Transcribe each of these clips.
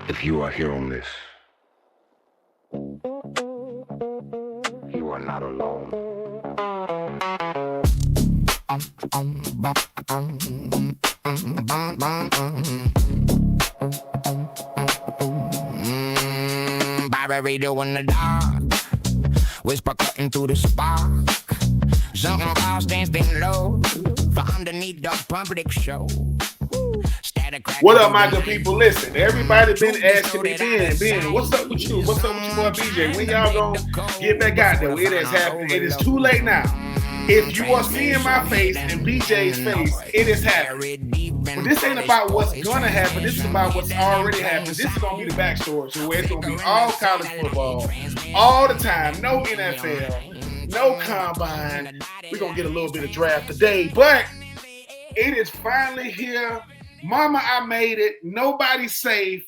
If you are here on this, you are not alone. Bobby doing the dark, whisper cutting through the spark. Something falls dancing low for underneath the public show. What up, my good people? Listen, everybody been asking me, Ben, what's up with you? What's up with your boy BJ? When y'all gonna get back out there? It has happened. It is too late now. If you are seeing my face and BJ's face, it is happening. But this ain't about what's gonna happen. This is about what's already happened. This is gonna be the backstory. So where it's gonna be all college football, all the time, no NFL, no combine. We're gonna get a little bit of draft today, but it is finally here. Mama, I made it. Nobody's safe.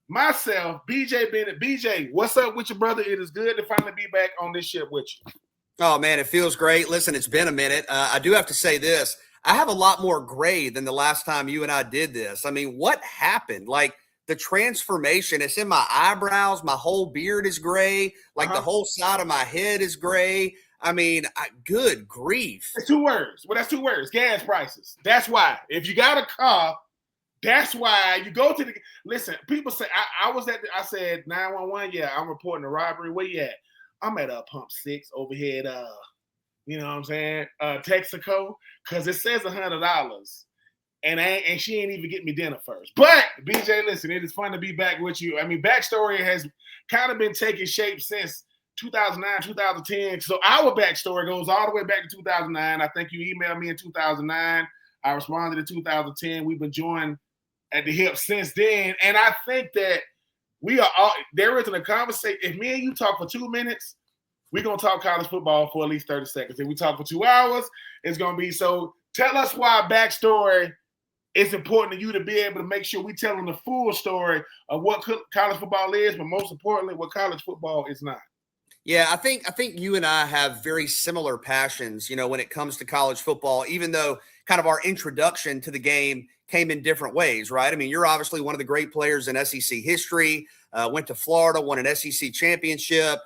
Myself, BJ Bennett. BJ, what's up with your brother? It is good to finally be back on this ship with you. Oh, man, it feels great. Listen, it's been a minute. I do have to say this. I have a lot more gray than the last time you and I did this. I mean, what happened? Like, the transformation, it's in my eyebrows. My whole beard is gray. Like, the whole side of my head is gray. I mean, good grief. That's 2 words. Well, that's 2 words. Gas prices. That's why. If you got a car, that's why you go to the – listen, people say – I said 911. Yeah, I'm reporting a robbery. Where you at? I'm at pump 6 over here at, you know what I'm saying, Texaco, because it says $100. And she ain't even getting me dinner first. But, BJ, listen, it is fun to be back with you. I mean, BackStory has kind of been taking shape since – 2009, 2010. So our backstory goes all the way back to 2009. I think you emailed me in 2009. I responded in 2010. We've been joined at the hip since then. And I think that we are all, there isn't a conversation. If me and you talk for 2 minutes, we're going to talk college football for at least 30 seconds. If we talk for 2 hours, it's going to be. So tell us why backstory is important to you to be able to make sure we telling the full story of what college football is, but most importantly, what college football is not. Yeah, I think you and I have very similar passions, you know, when it comes to college football, even though kind of our introduction to the game came in different ways, right? I mean, you're obviously one of the great players in SEC history, went to Florida, won an SEC championship,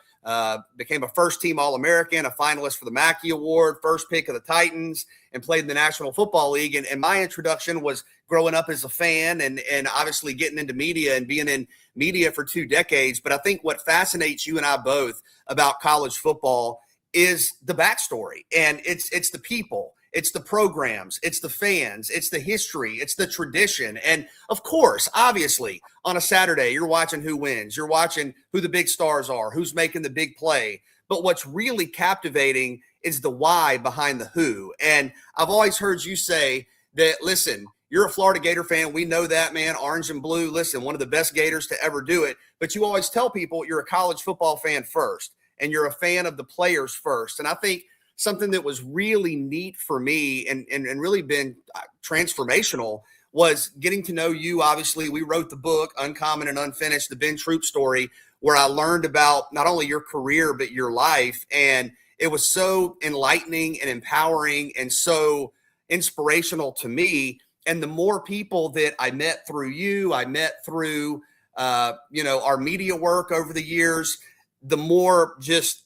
became a first-team All-American, a finalist for the Mackey Award, first pick of the Titans, and played in the National Football League. And my introduction was growing up as a fan and obviously getting into media and being in media for 2 decades. But I think what fascinates you and I both about college football is the backstory. And it's the people, it's the programs, it's the fans, it's the history, it's the tradition. And of course, obviously, on a Saturday, you're watching who wins. You're watching who the big stars are, who's making the big play. But what's really captivating is the why behind the who. And I've always heard you say that, listen, you're a Florida Gator fan. We know that, man. Orange and blue. Listen, one of the best Gators to ever do it. But you always tell people you're a college football fan first, and you're a fan of the players first. And I think something that was really neat for me and really been transformational was getting to know you. Obviously, we wrote the book, Uncommon and Unfinished, the Ben Troupe story, where I learned about not only your career, but your life. And it was so enlightening and empowering and so inspirational to me. And the more people that I met through you, I met through, our media work over the years, the more just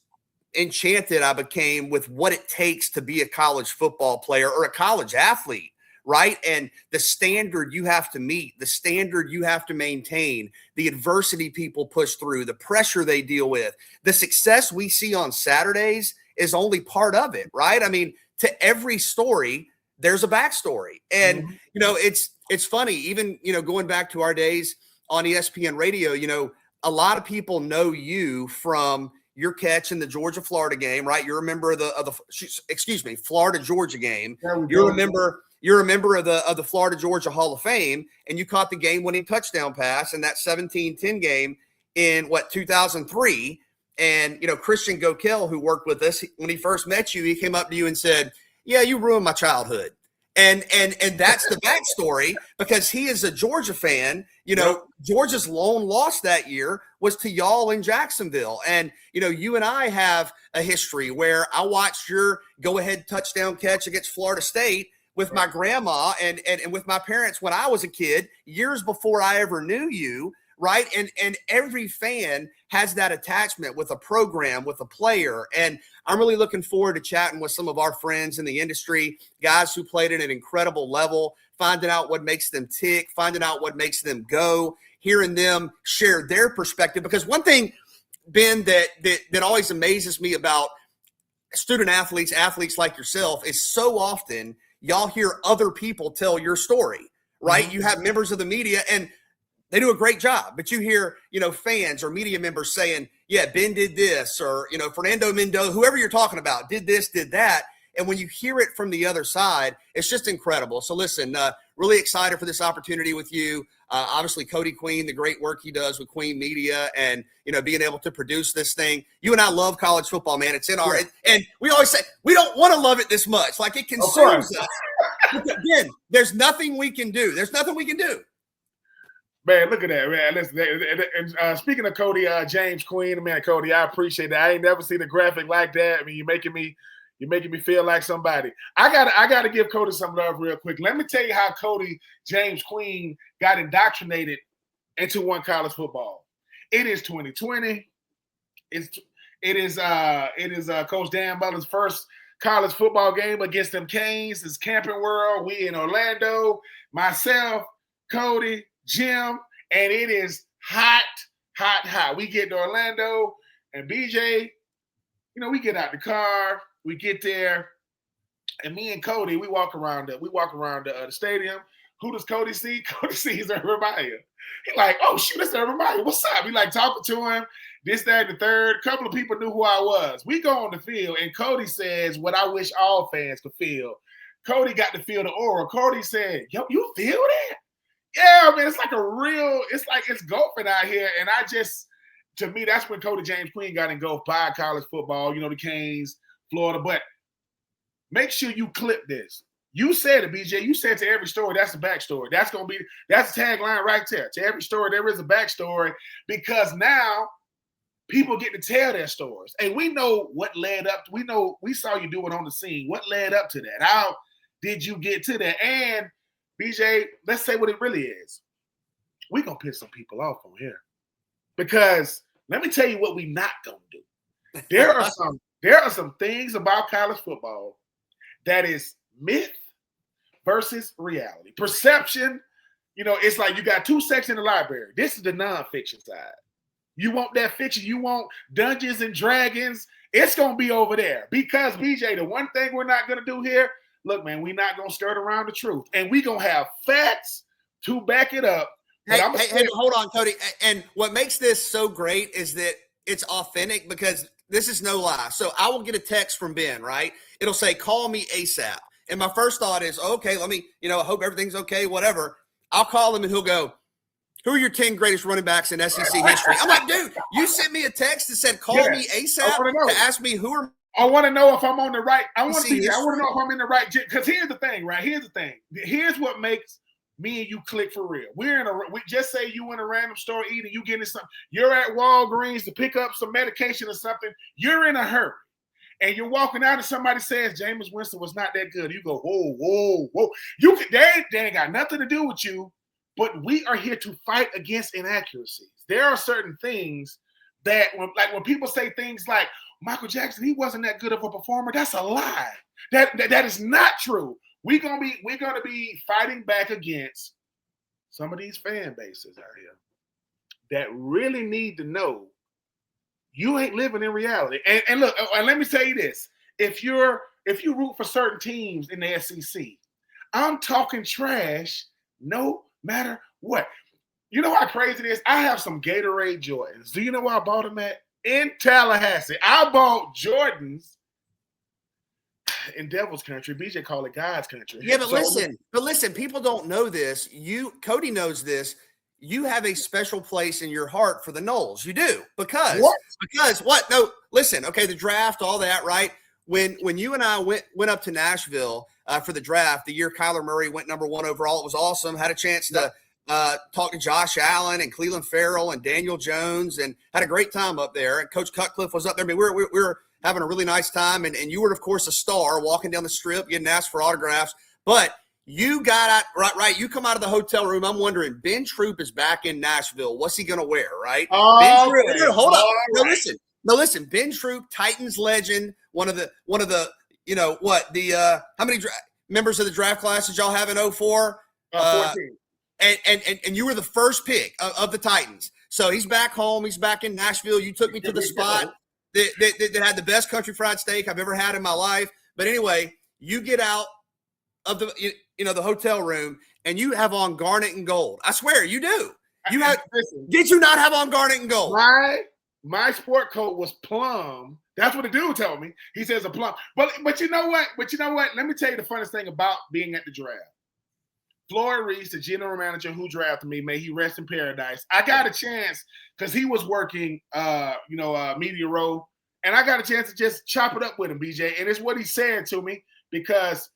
enchanted I became with what it takes to be a college football player or a college athlete, right? And the standard you have to meet, the standard you have to maintain, the adversity people push through, the pressure they deal with, the success we see on Saturdays is only part of it, right? I mean, to every story, there's a backstory. And, it's funny, even, going back to our days on ESPN radio, a lot of people know you from your catch in the Georgia-Florida game, right? You're a member of the Florida-Georgia game. You're a member of the Florida-Georgia Hall of Fame, and you caught the game-winning touchdown pass in that 17-10 game in 2003. And, Christian Gokel, who worked with us, when he first met you, he came up to you and said, yeah, you ruined my childhood. And that's the backstory, because he is a Georgia fan. Georgia's lone loss that year was to y'all in Jacksonville. And, you and I have a history where I watched your go-ahead touchdown catch against Florida State with my grandma and with my parents when I was a kid, years before I ever knew you, right? And every fan has that attachment with a program, with a player. And I'm really looking forward to chatting with some of our friends in the industry, guys who played at an incredible level, finding out what makes them tick, finding out what makes them go, hearing them share their perspective. Because one thing, Ben, that always amazes me about student athletes like yourself is so often y'all hear other people tell your story, right? Mm-hmm. You have members of the media and they do a great job, but you hear, fans or media members saying, yeah, Ben did this, or, Fernando Mendoza, whoever you're talking about did this, did that. And when you hear it from the other side, it's just incredible. So listen, really excited for this opportunity with you. Obviously, Cody Queen, the great work he does with Queen Media and, being able to produce this thing. You and I love college football, man. It's in our – and we always say we don't want to love it this much. Like it consumes us. Again, there's nothing we can do. There's nothing we can do. Man, look at that, man. Listen, and speaking of Cody, James Queen, man, Cody, I appreciate that. I ain't never seen a graphic like that. I mean, you're making me feel like somebody. I gotta give Cody some love real quick. Let me tell you how Cody James Queen got indoctrinated into one college football. It is 2020. It is Coach Dan Mullen's first college football game against them Canes. It's Camping World. We in Orlando. Myself, Cody, Jim, and it is hot. We get to Orlando, and BJ, we get out the car. We get there, and me and Cody, we walk around the stadium. Who does Cody see? Cody sees Urban Meyer. He's like, oh, shoot, that's Urban Meyer. What's up? He like talking to him, this, that, and the third. A couple of people knew who I was. We go on the field, and Cody says what I wish all fans could feel. Cody got to feel the aura. Cody said, yo, you feel that? Yeah, man, it's like it's golfing out here. And to me, that's when Cody James Queen got engulfed by college football, the Canes, Florida. But make sure you clip this. You said it, BJ. You said to every story, that's the backstory. That's the tagline right there. To every story, there is a backstory, because now people get to tell their stories. And we know what led up. We saw you do it on the scene. What led up to that? How did you get to that? And BJ, let's say what it really is. We're going to piss some people off on here. Because let me tell you what we're not going to do. There are some things about college football that is myth versus reality. Perception, it's like you got two sections in the library. This is the nonfiction side. You want that fiction. You want Dungeons and Dragons. It's going to be over there. Because, BJ, the one thing we're not going to do here, look, man, we're not going to skirt around the truth. And we're going to have facts to back it up. Hey, hold on, Cody. And what makes this so great is that it's authentic, because this is no lie. So I will get a text from Ben, right? It'll say, call me ASAP. And my first thought is, okay, let me, I hope everything's okay, whatever. I'll call him and he'll go, who are your 10 greatest running backs in SEC history? I'm like, dude, you sent me a text that said, call me ASAP to ask me who are. I want to know if I'm on the right. I want to know if I'm in the right. Because here's the thing, right? Here's what makes me and you click for real. We just say you in a random store eating, you getting something. You're at Walgreens to pick up some medication or something. You're in a hurry. And you're walking out and somebody says Jameis Winston was not that good. You go, whoa. They ain't got nothing to do with you, but we are here to fight against inaccuracies. There are certain things that when people say things like Michael Jackson, he wasn't that good of a performer, that's a lie. That is not true. We're gonna be fighting back against some of these fan bases out here that really need to know you ain't living in reality. And look, and let me tell you this: if you root for certain teams in the SEC, I'm talking trash no matter what. You know how crazy it is? I have some Gatorade Jordans. Do you know where I bought them at? In Tallahassee. I bought Jordans in Devil's Country. BJ call it God's country. Yeah, but listen, people don't know this. Cody knows this. You have a special place in your heart for the Noles. You do. Because what? No, listen, okay, the draft, all that, right? When you and I went up to Nashville for the draft, the year Kyler Murray went number 1 overall, it was awesome. Had a chance to talk to Josh Allen and Cleveland Farrell and Daniel Jones, and had a great time up there. And Coach Cutcliffe was up there. I mean, we were having a really nice time. And you were, of course, a star walking down the strip, getting asked for autographs. But You got out, right. You come out of the hotel room. I'm wondering, Ben Troupe is back in Nashville. What's he going to wear, right? Oh, Ben Troupe, okay. hold up. No, Right. listen. Ben Troupe, Titans legend, one of the, how many members of the draft class did y'all have in 04? 14. And you were the first pick of the Titans. So he's back home. He's back in Nashville. You took me to the spot that had the best country fried steak I've ever had in my life. But anyway, you get out of the the hotel room and you have on garnet and gold. I swear you do. Did you not have on garnet and gold? My sport coat was plum. That's what the dude told me. He says a plum. But you know what? Let me tell you the funniest thing about being at the draft. Floyd Reese, the general manager who drafted me, may he rest in paradise. I got a chance because he was working, Media Row, and I got a chance to just chop it up with him, BJ. And it's what he said to me because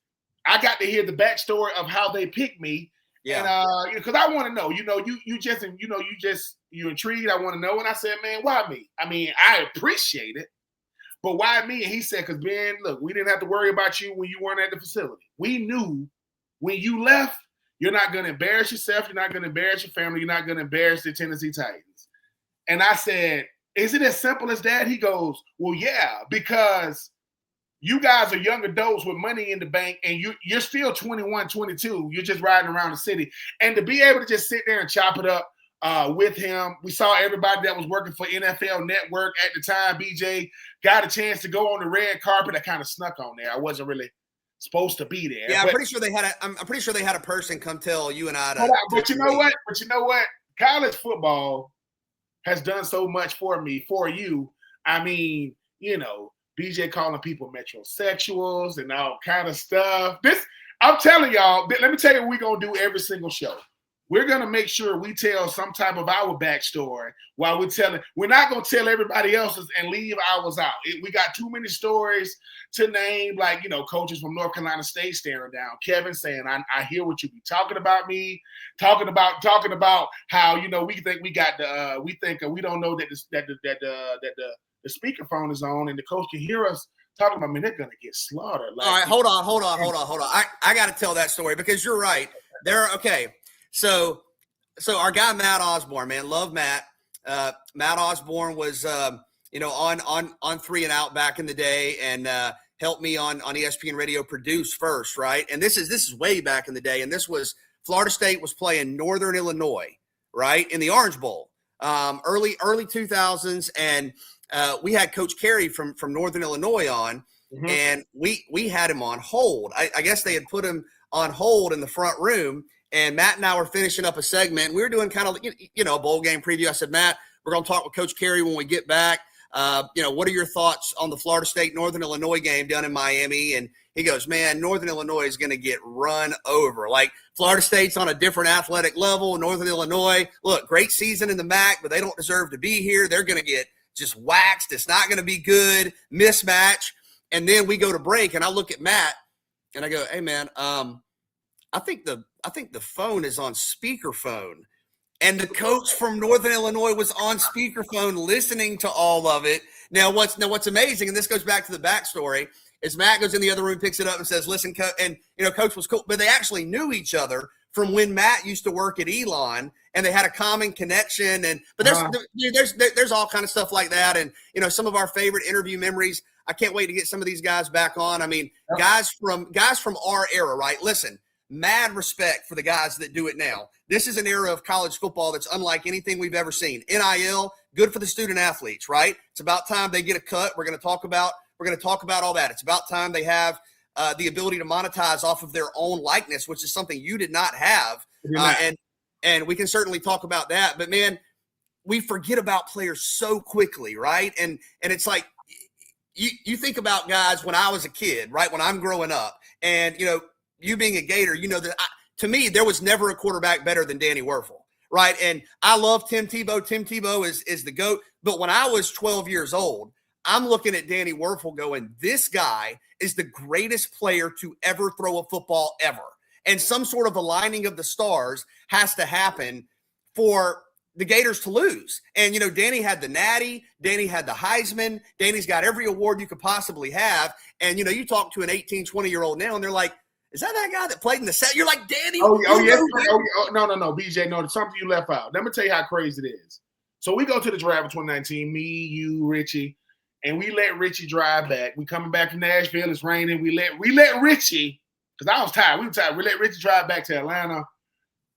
I got to hear the backstory of how they picked me. Yeah. And because I want to know, you're intrigued. I want to know. And I said, man, why me? I mean, I appreciate it, but why me? And he said, because Ben, look, we didn't have to worry about you when you weren't at the facility. We knew when you left, you're not going to embarrass yourself. You're not going to embarrass your family. You're not going to embarrass the Tennessee Titans. And I said, is it as simple as that? He goes, well, yeah, because you guys are young adults with money in the bank and you're still 21, 22. You're just riding around the city. And to be able to just sit there and chop it up with him, we saw everybody that was working for NFL Network at the time, BJ, got a chance to go on the red carpet. I kind of snuck on there. I wasn't really supposed to be there. Yeah, I'm pretty sure they had a person come tell you and I. But you know what? College football has done so much for me, for you. I mean, BJ calling people metrosexuals and all kind of stuff. I'm telling y'all, let me tell you what we're going to do every single show. We're going to make sure we tell some type of our backstory while we're telling. We're not going to tell everybody else's and leave ours out. We got too many stories to name, like, coaches from North Carolina State staring down. Kevin saying, I hear what you be talking about me, talking about how, we think we got we don't know that the speakerphone is on and the coach can hear us talking about, they're going to get slaughtered. All right, hold on. I got to tell that story because you're right. Okay. So our guy, Matt Osborne, man, love Matt. Matt Osborne was, on 3 and Out back in the day and helped me on ESPN Radio produce first, right? And this is way back in the day. And this was Florida State was playing Northern Illinois, right, in the Orange Bowl, early 2000s. And we had Coach Carey from Northern Illinois on, and we had him on hold. I guess they had put him on hold in the front room. And Matt and I were finishing up a segment. We were doing kind of, a bowl game preview. I said, Matt, we're going to talk with Coach Carey when we get back. What are your thoughts on the Florida State Northern Illinois game down in Miami? And he goes, man, Northern Illinois is going to get run over. Like, Florida State's on a different athletic level. Northern Illinois, look, great season in the MAC, but they don't deserve to be here. They're going to get just waxed. It's not going to be good. Mismatch. And then we go to break, and I look at Matt, and I go, hey, man, I think the phone is on speakerphone. And the coach from Northern Illinois was on speakerphone listening to all of it. Now what's amazing, and this goes back to the backstory, is Matt goes in the other room, picks it up and says, listen, Coach was cool. But they actually knew each other from when Matt used to work at Elon, and they had a common connection. But there's all kind of stuff like that. And, some of our favorite interview memories. I can't wait to get some of these guys back on. I mean, guys from our era, right? Listen, mad respect for the guys that do it now. This is an era of college football that's unlike anything we've ever seen. NIL, good for the student athletes, right? It's about time they get a cut. We're going to talk about all that. It's about time they have the ability to monetize off of their own likeness, which is something you did not have. And we can certainly talk about that. But man, we forget about players so quickly, right? And it's like you think about guys when I was a kid, right? When I'm growing up, and you being a Gator, that to me, there was never a quarterback better than Danny Werfel, right? And I love Tim Tebow. Tim Tebow is the GOAT. But when I was 12 years old, I'm looking at Danny Werfel going, this guy is the greatest player to ever throw a football ever. And some sort of aligning of the stars has to happen for the Gators to lose. And, Danny had the Natty. Danny had the Heisman. Danny's got every award you could possibly have. And, you talk to an 18, 20-year-old now, and they're like, is that guy that played in the set? You're like, Danny. Yes. No, BJ, no, there's something you left out. Let me tell you how crazy it is. So we go to the draft of 2019, me, you, Richie, and we let Richie drive back. We coming back from Nashville. It's raining. We let Richie, because I was tired. We were tired. We let Richie drive back to Atlanta.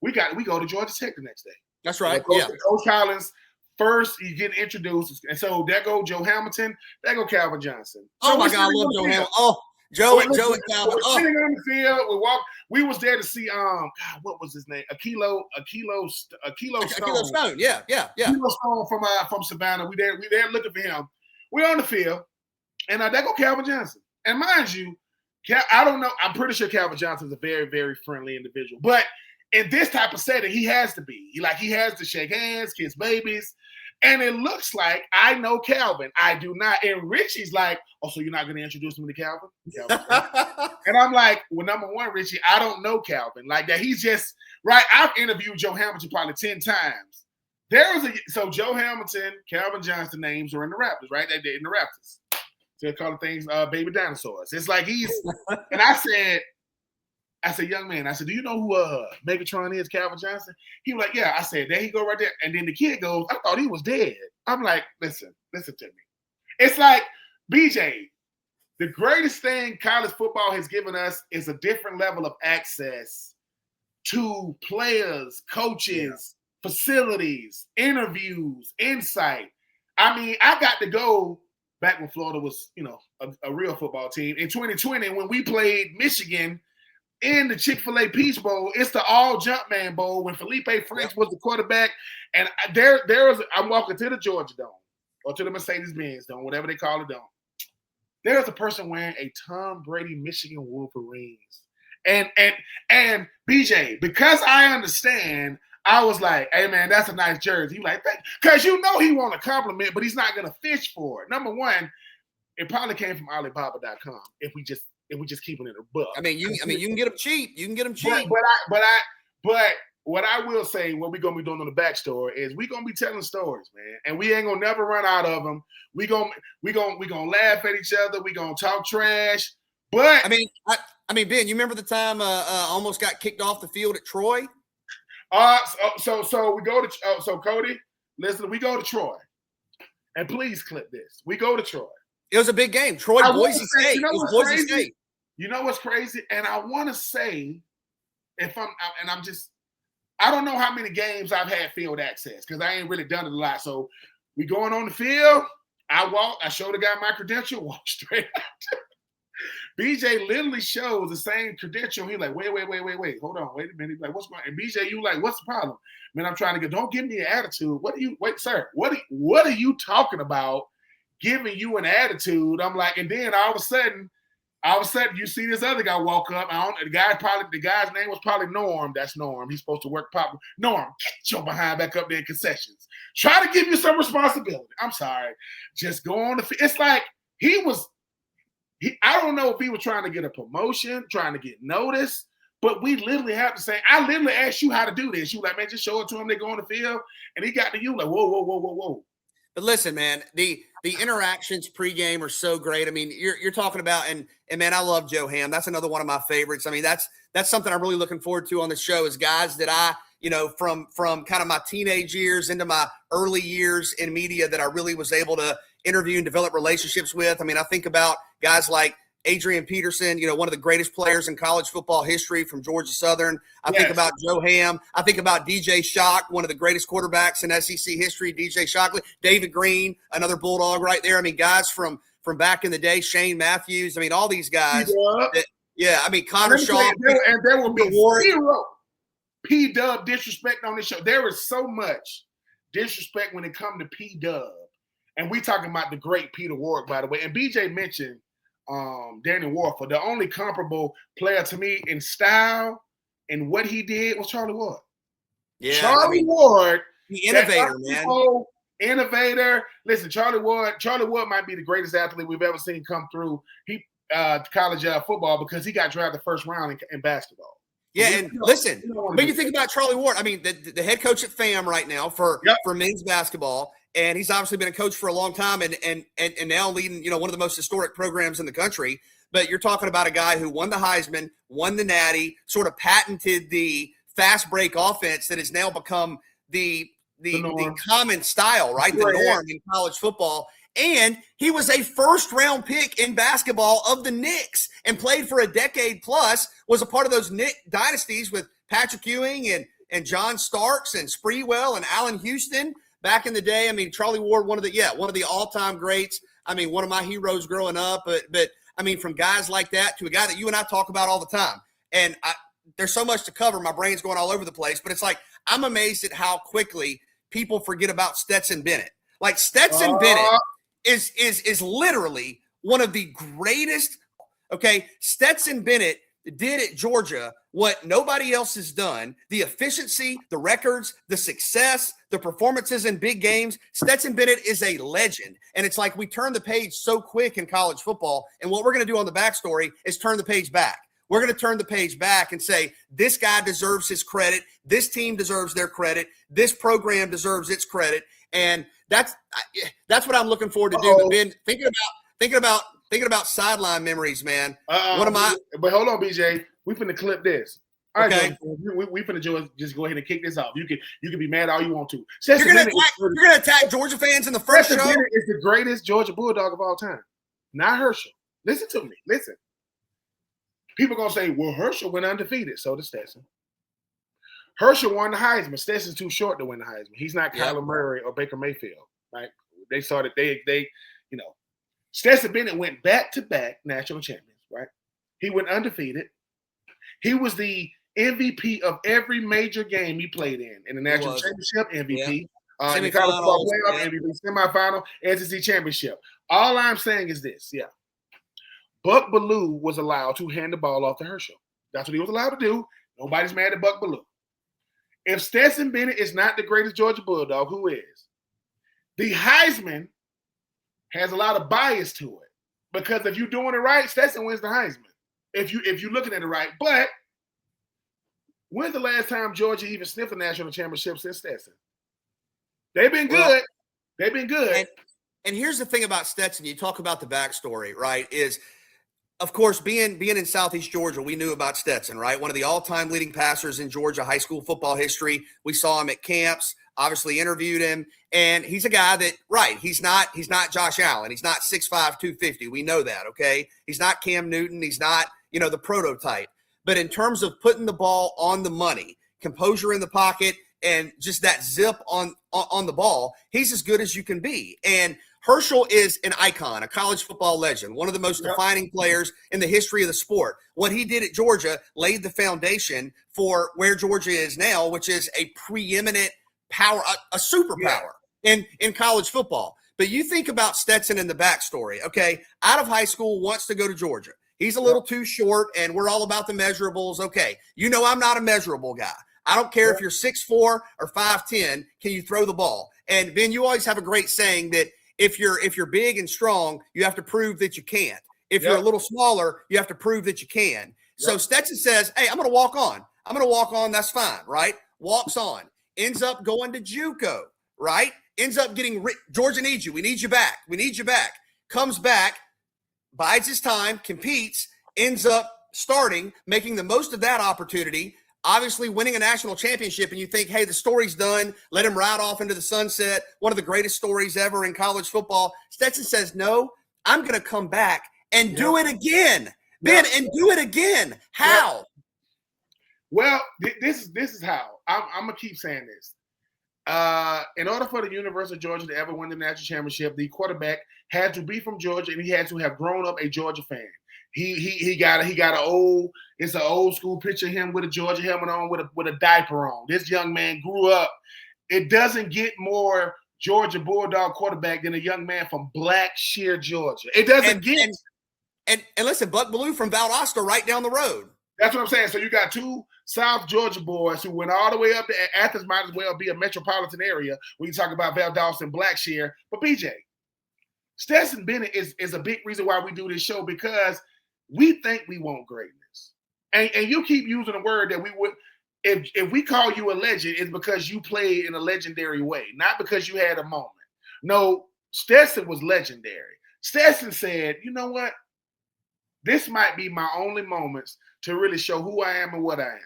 We go to Georgia Tech the next day. That's right. Coach Collins. First, he's getting introduced. And so there go Joe Hamilton. There go Calvin Johnson. Oh, my God. I love Joe Hamilton. Oh, Joe and Calvin. We're sitting on the field. We was there to see, God, what was his name? Akilo Stone. Akilo Stone. Yeah. Akilo Stone from Savannah. We there looking for him. We're on the field. And there go Calvin Johnson. And mind you, I don't know. I'm pretty sure Calvin Johnson's a very, very friendly individual. But in this type of setting, he has to be. He has to shake hands, kiss babies. And it looks like I know Calvin. I do not. And Richie's like, oh, so you're not going to introduce me to Calvin? And I'm like, well, number one, Richie, I don't know Calvin. Like that. He's just, right. I've interviewed Joe Hamilton probably 10 times. So Joe Hamilton, Calvin Johnson names are in the Raptors, right? They're in the Raptors. So they call the things baby dinosaurs. It's like and I said, young man, I said, do you know who Megatron is, Calvin Johnson? He was like, yeah. I said, there he go right there. And then the kid goes, I thought he was dead. I'm like, listen to me. It's like, BJ, the greatest thing college football has given us is a different level of access to players, coaches, facilities, interviews, insight. I mean, I got to go back when Florida was, a real football team. In 2020, when we played Michigan in the Chick-fil-A Peach Bowl, it's the all Jumpman Bowl when Felipe Franks was the quarterback. And I'm walking to the Georgia Dome or to the Mercedes-Benz Dome, whatever they call it dome. There's a person wearing a Tom Brady Michigan Wolverines. And BJ, because I understand, I was like, hey man, that's a nice jersey. He like, because he want a compliment, but he's not gonna fish for it. Number one, it probably came from Alibaba.com if we just keep it in a book. I mean, you can get them cheap. You can get them cheap. But what I will say, what we're gonna be doing on the BackStory is we're gonna be telling stories, man, and we ain't gonna never run out of them. We gonna laugh at each other. We gonna talk trash. But I mean, Ben, you remember the time almost got kicked off the field at Troy? So we go to Cody, listen, we go to Troy, and please clip this. We go to Troy. It was a big game. Troy, Boise State. Boise State. You know what's crazy? And I want to say, I don't know how many games I've had field access because I ain't really done it a lot. So we going on the field. I show the guy my credential, walk straight out. BJ literally shows the same credential. He's like, wait, hold on, wait a minute. He's like, what's going on? And BJ, you like, what's the problem? Man, I'm trying to don't give me an attitude. Sir, what are you talking about giving you an attitude? I'm like, and then all of a sudden, you see this other guy walk up. The guy's name was probably Norm. That's Norm. He's supposed to work properly. Norm, get your behind back up there in concessions. Try to give you some responsibility. I'm sorry. Just go on it's like I don't know if he was trying to get a promotion, trying to get noticed, but we literally have to say, I literally asked you how to do this. You were like, man, just show it to him. They go on the field. And he got to you like, whoa. But listen, man, the interactions pregame are so great. I mean, you're talking about, and man, I love Joe Ham. That's another one of my favorites. I mean, that's something I'm really looking forward to on the show is guys that I, from kind of my teenage years into my early years in media that I really was able to interview and develop relationships with. I mean, I think about guys like Adrian Peterson, one of the greatest players in college football history from Georgia Southern. I think about Joe Ham. I think about DJ Shock, one of the greatest quarterbacks in SEC history, DJ Shockley. David Green, another Bulldog right there. I mean, guys from back in the day, Shane Matthews. I mean, all these guys. Connor Shaw. And there will be zero P-Dub disrespect on this show. There is so much disrespect when it comes to P-Dub. And we talking about the great Peter Warrick, by the way. And BJ mentioned Danny Warford. The only comparable player to me in style and what he did was Charlie Ward. Yeah, Charlie Ward, the innovator, man. Innovator. Listen, Charlie Ward might be the greatest athlete we've ever seen come through college football because he got drafted first round in basketball. Yeah, and listen, when you think about Charlie Ward, I mean, the head coach at FAM right now for men's basketball. And he's obviously been a coach for a long time and now leading, one of the most historic programs in the country. but you're talking about a guy who won the Heisman, won the Natty, sort of patented the fast break offense that has now become the common style, right? The norm in college football. And he was a first-round pick in basketball of the Knicks and played for a decade plus, was a part of those Knick dynasties with Patrick Ewing and John Starks and Sprewell and Allen Houston back in the day. I mean, Charlie Ward, one of the all-time greats. I mean, one of my heroes growing up. But I mean, from guys like that to a guy that you and I talk about all the time. And there's so much to cover. My brain's going all over the place. But it's like I'm amazed at how quickly people forget about Stetson Bennett. Like Stetson Bennett is literally one of the greatest. Okay, Stetson Bennett did at Georgia what nobody else has done. The efficiency, the records, the success, the performances in big games. Stetson Bennett is a legend. And it's like we turn the page so quick in college football. And what we're going to do on the backstory is turn the page back. We're going to turn the page back and say, this guy deserves his credit. This team deserves their credit. This program deserves its credit. And that's what I'm looking forward to do. But Ben, thinking about sideline memories, man. One of my. But hold on, BJ. We finna clip this. All right, okay. We finna just go ahead and kick this off. You can be mad all you want to. You're gonna attack Georgia fans in the first show. Bennett is the greatest Georgia Bulldog of all time, not Herschel. Listen to me. Listen. People gonna say, well, Herschel went undefeated. So did Stetson. Herschel won the Heisman. Stetson's too short to win the Heisman. He's not Kyler Murray or Baker Mayfield. Right? They saw that they Stetson Bennett went back-to-back national champions. Right? He went undefeated. He was the MVP of every major game he played in the national championship MVP, in the college football playoff MVP, semifinal, SEC championship. All I'm saying is this, Buck Bellew was allowed to hand the ball off to Herschel. That's what he was allowed to do. Nobody's mad at Buck Bellew. If Stetson Bennett is not the greatest Georgia Bulldog, who is? The Heisman has a lot of bias to it because if you're doing it right, Stetson wins the Heisman. If you're looking at it right, but when's the last time Georgia even sniffed a national championship since Stetson? They've been good. They've been good. And here's the thing about Stetson. You talk about the backstory, right? Is of course being in Southeast Georgia, we knew about Stetson, right? One of the all-time leading passers in Georgia high school football history. We saw him at camps. Obviously interviewed him, and he's a guy that, right, he's not Josh Allen. He's not 6'5", 250. We know that, okay? He's not Cam Newton. He's not, the prototype. But in terms of putting the ball on the money, composure in the pocket, and just that zip on the ball, he's as good as you can be. And Herschel is an icon, a college football legend, one of the most defining players in the history of the sport. What he did at Georgia laid the foundation for where Georgia is now, which is a preeminent power, a superpower in college football. But you think about Stetson in the backstory, okay? Out of high school, wants to go to Georgia. He's a little too short, and we're all about the measurables. Okay, I'm not a measurable guy. I don't care if you're 6'4" or 5'10", can you throw the ball? And Ben, you always have a great saying that if you're big and strong, you have to prove that you can't. If you're a little smaller, you have to prove that you can. So Stetson says, hey, I'm going to walk on. That's fine, right? Walks on. Ends up going to JUCO, right? Ends up getting Georgia needs you. We need you back. Comes back, bides his time, competes, ends up starting, making the most of that opportunity, obviously winning a national championship, and you think, hey, the story's done. Let him ride off into the sunset. One of the greatest stories ever in college football. Stetson says, no, I'm going to come back and do it again. Ben, and do it again. How? Well, this is how. I'm going to keep saying this. In order for the University of Georgia to ever win the national championship, the quarterback had to be from Georgia, and he had to have grown up a Georgia fan. He got an old school picture of him with a Georgia helmet on, with a diaper on. This young man grew up. It doesn't get more Georgia Bulldog quarterback than a young man from Blackshear, Georgia. It doesn't get. And listen, Buck Bellew from Valdosta, right down the road. That's what I'm saying. So you got two South Georgia boys who went all the way up to Athens. Might as well be a metropolitan area when you talk about Valdosta and Blackshear. But BJ, Stetson Bennett is a big reason why we do this show, because we think we want greatness. And you keep using the word that we would, if we call you a legend, it's because you played in a legendary way, not because you had a moment. No, Stetson was legendary. Stetson said, you know what? this might be my only moments to really show who I am and what I am.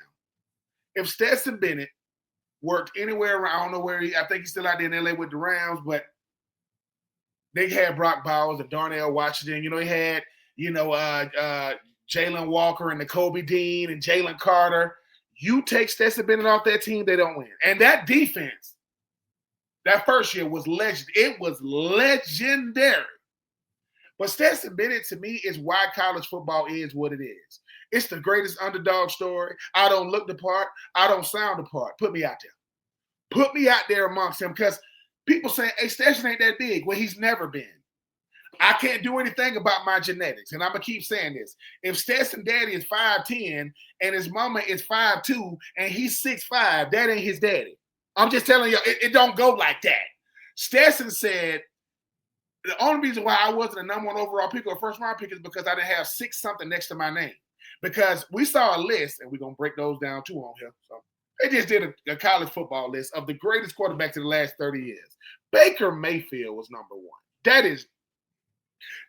If Stetson Bennett worked anywhere around, I don't know where I think he's still out there in LA with the Rams, but they had Brock Bowers and Darnell Washington. They had, Jalen Walker and Nakobe Dean and Jalen Carter. You take Stetson Bennett off that team, they don't win. And that defense, that first year was legend. It was legendary. But Stetson Bennett, to me, is why college football is what it is. It's the greatest underdog story. I don't look the part. I don't sound the part. Put me out there. Put me out there amongst them, because people say, hey, Stetson ain't that big. Well, he's never been. I can't do anything about my genetics, and I'm going to keep saying this. If Stetson daddy is 5'10", and his mama is 5'2", and he's 6'5", that ain't his daddy. I'm just telling you, it don't go like that. Stetson said, the only reason why I wasn't a number 1 overall pick or first round pick is because I didn't have 6-something next to my name. Because we saw a list, and we're going to break those down too on here. So they just did a college football list of the greatest quarterbacks in the last 30 years. Baker Mayfield was number 1.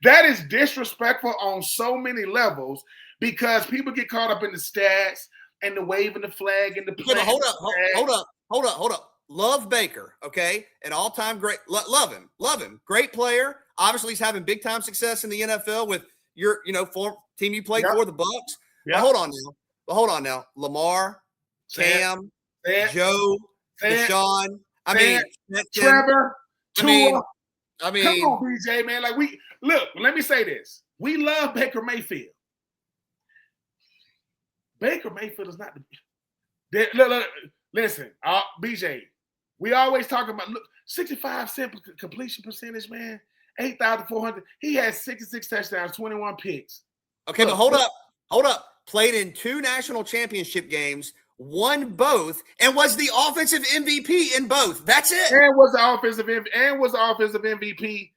That is disrespectful on so many levels, because people get caught up in the stats and the waving the flag and the play. Hold up. Love Baker, okay? An all-time great. Love him. Great player. Obviously, he's having big-time success in the NFL with your, form team you played for, the Bucks. Yep. But hold on now. Lamar, Cam, Joe, Deshaun. Trevor, Tua. I mean, come on, BJ, man. Let me say this. We love Baker Mayfield. Baker Mayfield is not the listen, BJ, we always talk about 65% completion percentage, man. 8,400. He had 66 touchdowns, 21 picks. Okay, but hold up. Played in 2 national championship games, won both, and was the offensive MVP in both. That's it. And was the offensive MVP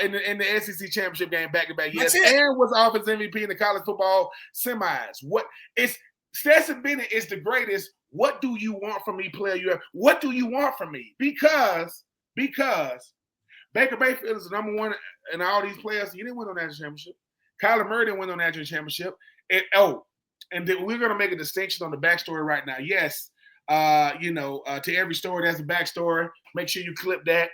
in the SEC championship game back-to-back years. And was the offensive MVP in the college football semis. Stetson Bennett is the greatest. What do you want from me, player? What do you want from me? Because Baker Mayfield is the number 1 in all these players. He didn't win no national championship. Kyler Murray didn't win no national championship. And then we're going to make a distinction on the backstory right now. Yes, to every story, there's a backstory. Make sure you clip that.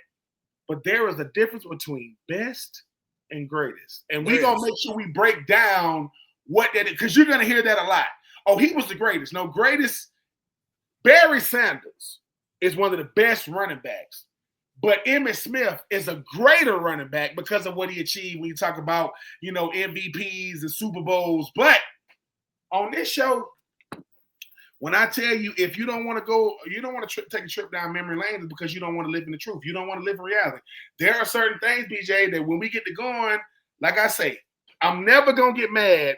But there is a difference between best and greatest. And we're going to make sure we break down what that is, because you're going to hear that a lot. Oh, he was the greatest. No, greatest. Barry Sanders is one of the best running backs. But Emmitt Smith is a greater running back because of what he achieved when you talk about, MVPs and Super Bowls. But on this show, when I tell you, if you don't want to take a trip down memory lane, it's because you don't want to live in the truth. You don't want to live in reality. There are certain things, BJ, that when we get to going, like I say, I'm never going to get mad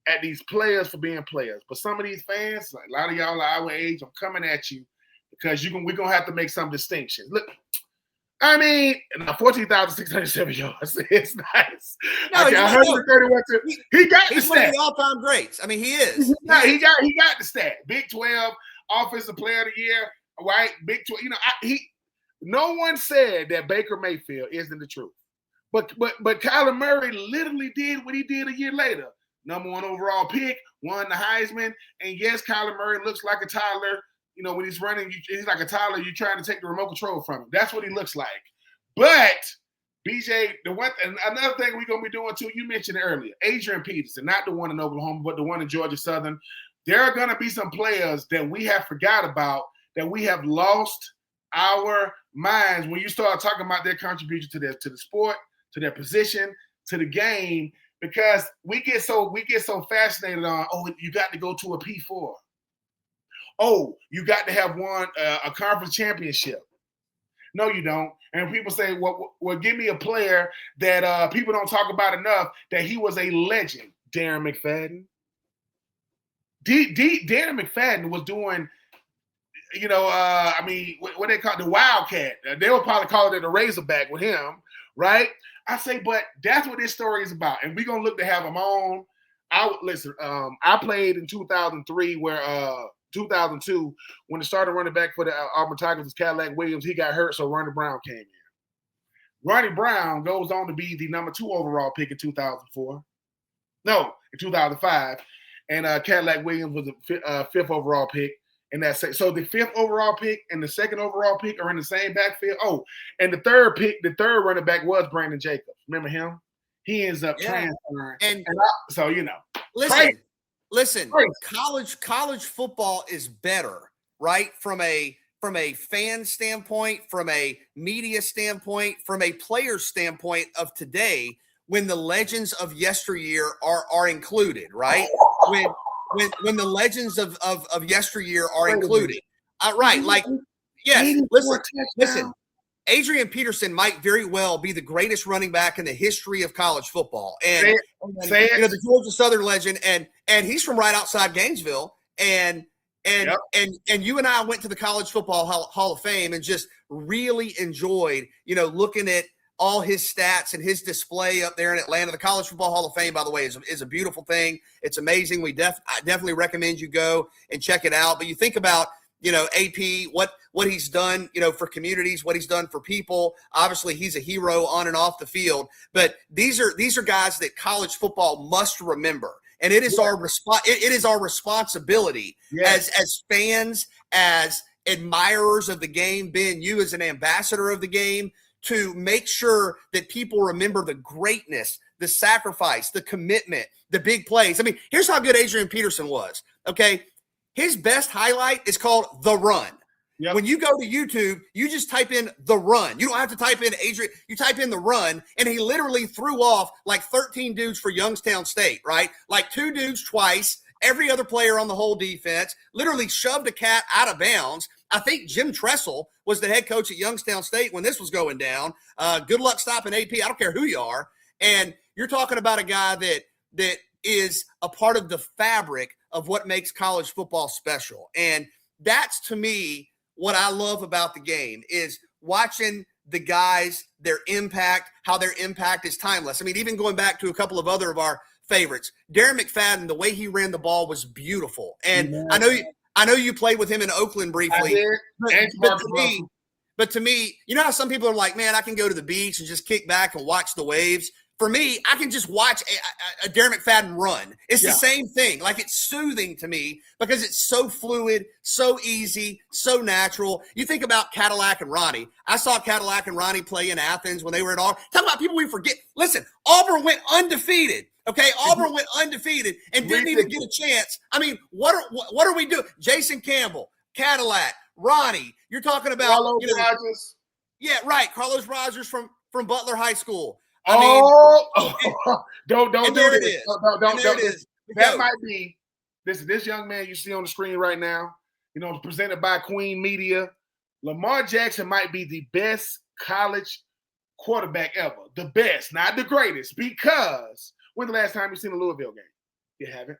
at these players for being players. But some of these fans, like a lot of y'all are our age, I'm coming at you because we're going to have to make some distinctions. Look, 14,607 yards. It's nice. No, okay, 131. He's one of the all-time greats. I mean, he is. He got the stat. Big 12 Offensive Player of the Year, right? Big 12. No one said that Baker Mayfield isn't the truth. But Kyler Murray literally did what he did a year later. Number 1 overall pick, won the Heisman, and yes, Kyler Murray looks like a toddler. When he's running, he's like a toddler. You're trying to take the remote control from him. That's what he looks like. But BJ, another thing we're gonna be doing too. You mentioned it earlier, Adrian Peterson, not the one in Oklahoma, but the one in Georgia Southern. There are gonna be some players that we have forgot about, that we have lost our minds when you start talking about their contribution to the sport, to their position, to the game, because we get so fascinated on, you got to go to a P4. Oh, you got to have won a conference championship. No, you don't. And people say, well, give me a player that people don't talk about enough, that he was a legend. Darren McFadden. Darren McFadden was doing, what they call it, the Wildcat. They would probably call it a Razorback with him, right? I say, but that's what this story is about. And we're going to look to have him on. I played in 2003 where 2002, when the starting running back for the Auburn Tigers was Cadillac Williams, he got hurt, so Ronnie Brown came in. Ronnie Brown goes on to be the number 2 overall pick in 2004. No, in 2005. And Cadillac Williams was the fifth overall pick. And so the fifth overall pick and the second overall pick are in the same backfield. Oh, and the third running back was Brandon Jacobs. Remember him? He ends up transferring. So listen, college football is better, right? From a fan standpoint, from a media standpoint, from a player standpoint of today, when the legends of yesteryear are included, right? When the legends of yesteryear are included. Right. Like, yes, listen. Adrian Peterson might very well be the greatest running back in the history of college football. And the Georgia Southern legend, and he's from right outside Gainesville. And you and I went to the College Football Hall of Fame and just really enjoyed, looking at all his stats and his display up there in Atlanta. The College Football Hall of Fame, by the way, is a beautiful thing. It's amazing. I definitely recommend you go and check it out. But you think about, AP, what he's done, for communities, what he's done for people. Obviously, he's a hero on and off the field. But these are guys that college football must remember. And it is our responsibility as fans, as admirers of the game, Ben, you as an ambassador of the game, to make sure that people remember the greatness, the sacrifice, the commitment, the big plays. I mean, here's how good Adrian Peterson was, okay? His best highlight is called The Run. Yep. When you go to YouTube, you just type in The Run. You don't have to type in Adrian. You type in The Run, and he literally threw off like 13 dudes for Youngstown State, right? Like 2 dudes twice, every other player on the whole defense, literally shoved a cat out of bounds. I think Jim Tressel was the head coach at Youngstown State when this was going down. Good luck stopping AP. I don't care who you are. And you're talking about a guy that is a part of the fabric of what makes college football special. And that's, to me, what I love about the game is watching the guys, their impact, how their impact is timeless. I mean, even going back to a couple of other of our favorites, Darren McFadden, the way he ran the ball was beautiful. And I know you played with him in Oakland briefly. But to me, you know how some people are like, man, I can go to the beach and just kick back and watch the waves. For me, I can just watch a Darren McFadden run. It's the same thing. Like, it's soothing to me because it's so fluid, so easy, so natural. You think about Cadillac and Ronnie. I saw Cadillac and Ronnie play in Athens when they were at Auburn. Talk about people we forget. Listen, Auburn went undefeated. Okay, Auburn went undefeated and didn't even get a chance. I mean, what are we doing? Jason Campbell, Cadillac, Ronnie. You're talking about Carlos Rogers. Yeah, right. Carlos Rogers from Butler High School. Don't do this. Don't. That might be this young man you see on the screen right now. Presented by Queen Media. Lamar Jackson might be the best college quarterback ever. The best, not the greatest. Because when's the last time you've seen a Louisville game? You haven't.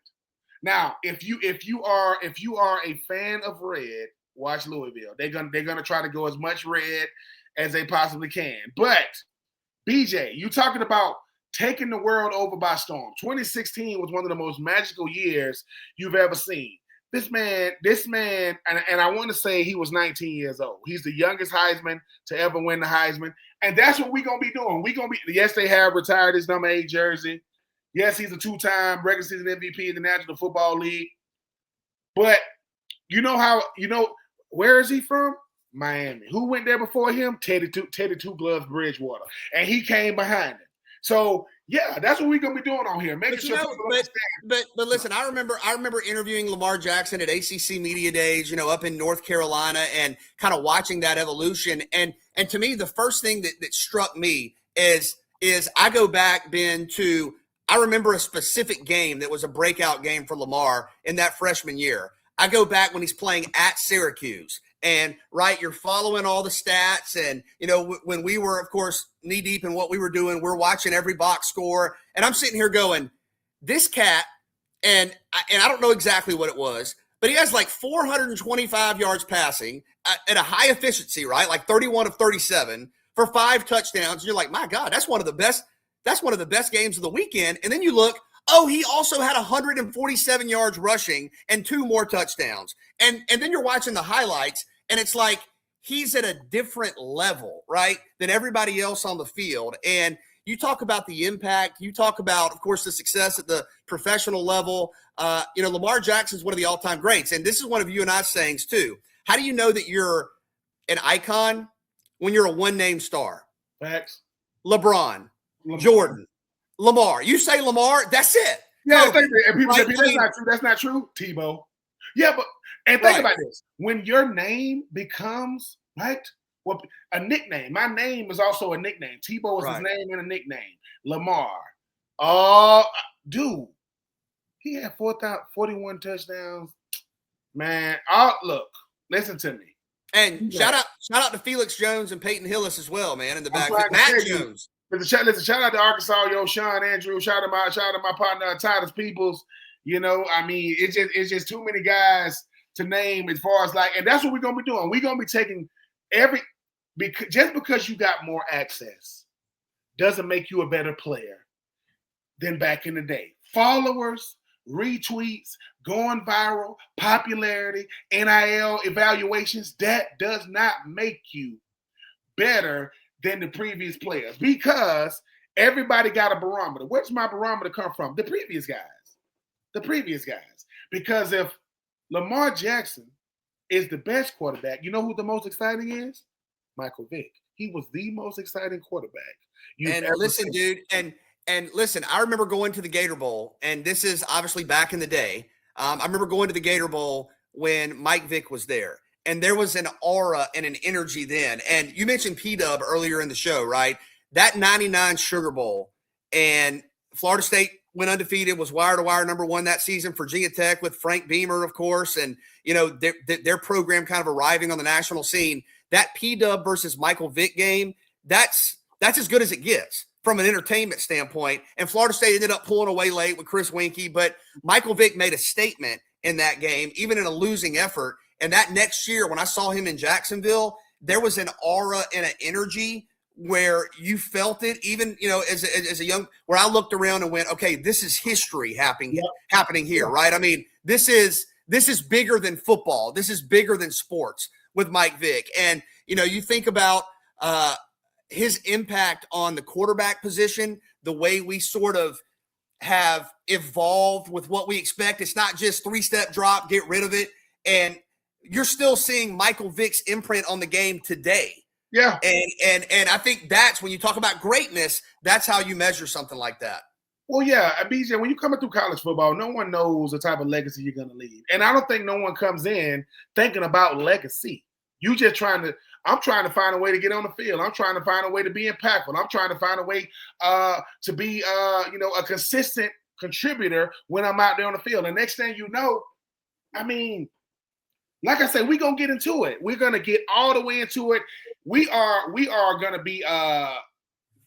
Now, if you are a fan of red, watch Louisville. They're gonna try to go as much red as they possibly can. But BJ, you talking about taking the world over by storm. 2016 was one of the most magical years you've ever seen. This man, and I want to say he was 19 years old. He's the youngest Heisman to ever win the Heisman. And that's what we're going to be doing. Yes, they have retired his number 8 jersey. Yes, he's a 2-time regular season MVP in the National Football League. But where is he from? Miami. Who went there before him? Teddy Two Gloves Bridgewater. And he came behind him. So, yeah, that's what we're going to be doing on here. But listen, I remember interviewing Lamar Jackson at ACC Media Days, up in North Carolina, and kind of watching that evolution. And to me, the first thing that struck me is I go back, Ben, to I remember a specific game that was a breakout game for Lamar in that freshman year. I go back when he's playing at Syracuse. And, right, you're following all the stats. And, when we were, of course, knee-deep in what we were doing, we're watching every box score. And I'm sitting here going, this cat, and I don't know exactly what it was, but he has like 425 yards passing at a high efficiency, right, like 31 of 37 for 5 touchdowns. And you're like, my God, that's one of the best games of the weekend. And then you look, he also had 147 yards rushing and 2 more touchdowns. And then you're watching the highlights, and it's like he's at a different level, right, than everybody else on the field. And you talk about the impact. You talk about, of course, the success at the professional level. Lamar Jackson is one of the all-time greats. And this is one of you and I's sayings, too. How do you know that you're an icon when you're a one-name star? Facts. LeBron, Jordan, Lamar. You say Lamar, that's it. Yeah, Kobe, and people right? say that's not true. That's not true. Tebow. Yeah, but think about this. When your name becomes a nickname. My name is also a nickname. Tebow is his name and a nickname. Lamar. Dude, he had 41 touchdowns. Man, look, listen to me. And shout out to Felix Jones and Peyton Hillis as well, man, in the back. Matt Jones. Listen, shout out to Arkansas, Sean Andrew. Shout out to my partner, Titus Peoples. It's just too many guys to name as far as and that's what we're gonna be doing. We're gonna be taking just because you got more access doesn't make you a better player than back in the day. Followers, retweets, going viral, popularity, NIL evaluations, that does not make you better than the previous players because everybody got a barometer. Where's my barometer come from? The previous guys. Because if Lamar Jackson is the best quarterback, you know who the most exciting is? Michael Vick. He was the most exciting quarterback. And listen, I remember going to the Gator Bowl, and this is obviously back in the day. I remember going to the Gator Bowl when Mike Vick was there, and there was an aura and an energy then. And you mentioned P-Dub earlier in the show, right? That 99 Sugar Bowl, and Florida State went undefeated, was wire-to-wire number one that season. Virginia Tech with Frank Beamer, of course, and, their program kind of arriving on the national scene. That P-Dub versus Michael Vick game, that's as good as it gets from an entertainment standpoint. And Florida State ended up pulling away late with Chris Winkie, but Michael Vick made a statement in that game, even in a losing effort. And that next year, when I saw him in Jacksonville, there was an aura and an energy where you felt it, even, as a young, where I looked around and went, okay, this is history happening here, right? I mean, this is bigger than football. This is bigger than sports with Mike Vick. And, you think about his impact on the quarterback position, the way we sort of have evolved with what we expect. It's not just 3-step drop, get rid of it. And you're still seeing Michael Vick's imprint on the game today. Yeah. And I think that's when you talk about greatness, that's how you measure something like that. Well, yeah, BJ, when you're coming through college football, no one knows the type of legacy you're going to leave. And I don't think no one comes in thinking about legacy. I'm trying to find a way to get on the field. I'm trying to find a way to be impactful. I'm trying to find a way to be, a consistent contributor when I'm out there on the field. And next thing you know, like I said, we're going to get into it. We're going to get all the way into it. We are going to be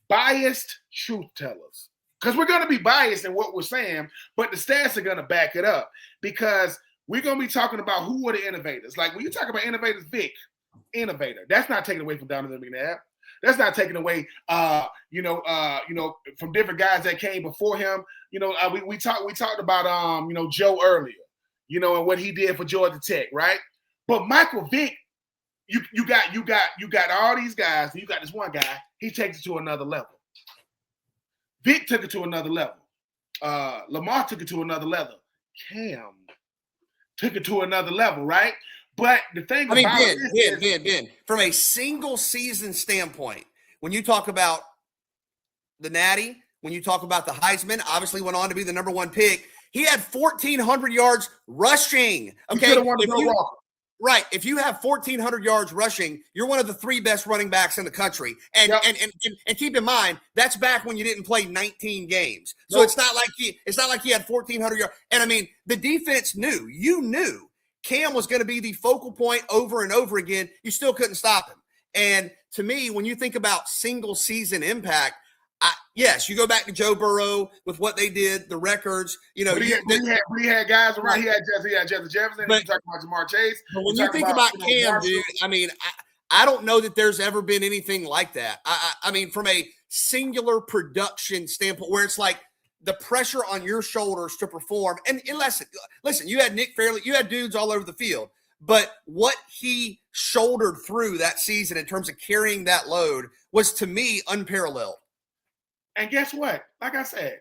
biased truth tellers because we're going to be biased in what we're saying, but the stats are going to back it up because we're going to be talking about who are the innovators. Like when you talk about innovators, Vic, innovator. That's not taken away from Donovan McNabb. That's not taken away, from different guys that came before him. We talked about Joe earlier, and what he did for Georgia Tech, right? But Michael Vick, you got all these guys. You got this one guy. He takes it to another level. Vick took it to another level. Lamar took it to another level. Cam took it to another level, right? But the thing Ben, from a single season standpoint, when you talk about the Natty, when you talk about the Heisman, obviously went on to be the number one pick. He had 1,400 yards rushing. Okay, if you have 1,400 yards rushing, you're one of the 3 best running backs in the country. And keep in mind, that's back when you didn't play 19 games. So it's not like he had 1,400 yards. And the defense knew. You knew Cam was going to be the focal point over and over again. You still couldn't stop him. And to me, when you think about single season impact, yes, you go back to Joe Burrow with what they did, the records. He had guys around. He had Justin Jefferson. You talk about Jamar Chase. But when you think about Cam, dude, I don't know that there's ever been anything like that. From a singular production standpoint, where it's like the pressure on your shoulders to perform. And listen, you had Nick Fairley, you had dudes all over the field, but what he shouldered through that season in terms of carrying that load was, to me, unparalleled. And guess what? Like I said,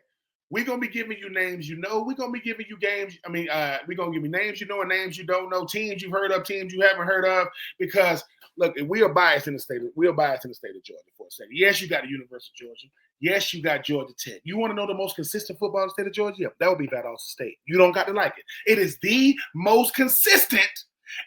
we're going to be giving you names you know. We're going to be giving you games. I mean, we're going to give you names you know and names you don't know, teams you've heard of, teams you haven't heard of. Because, look, we are biased in the state of Georgia for a second. Yes, you got the University of Georgia. Yes, you got Georgia Tech. You want to know the most consistent football in the state of Georgia? Yep, that would be Valdosta State. You don't got to like it. It is the most consistent.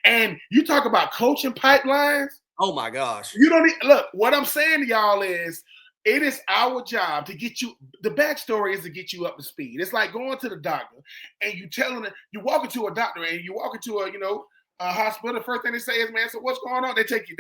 And you talk about coaching pipelines. Oh, my gosh. You don't need, look, what I'm saying to y'all is, it is our job to get you, the backstory is to get you up to speed. It's like going to the doctor and you telling them, you walk into a doctor and you walk into a hospital. The first thing they say is, man, so what's going on? They take your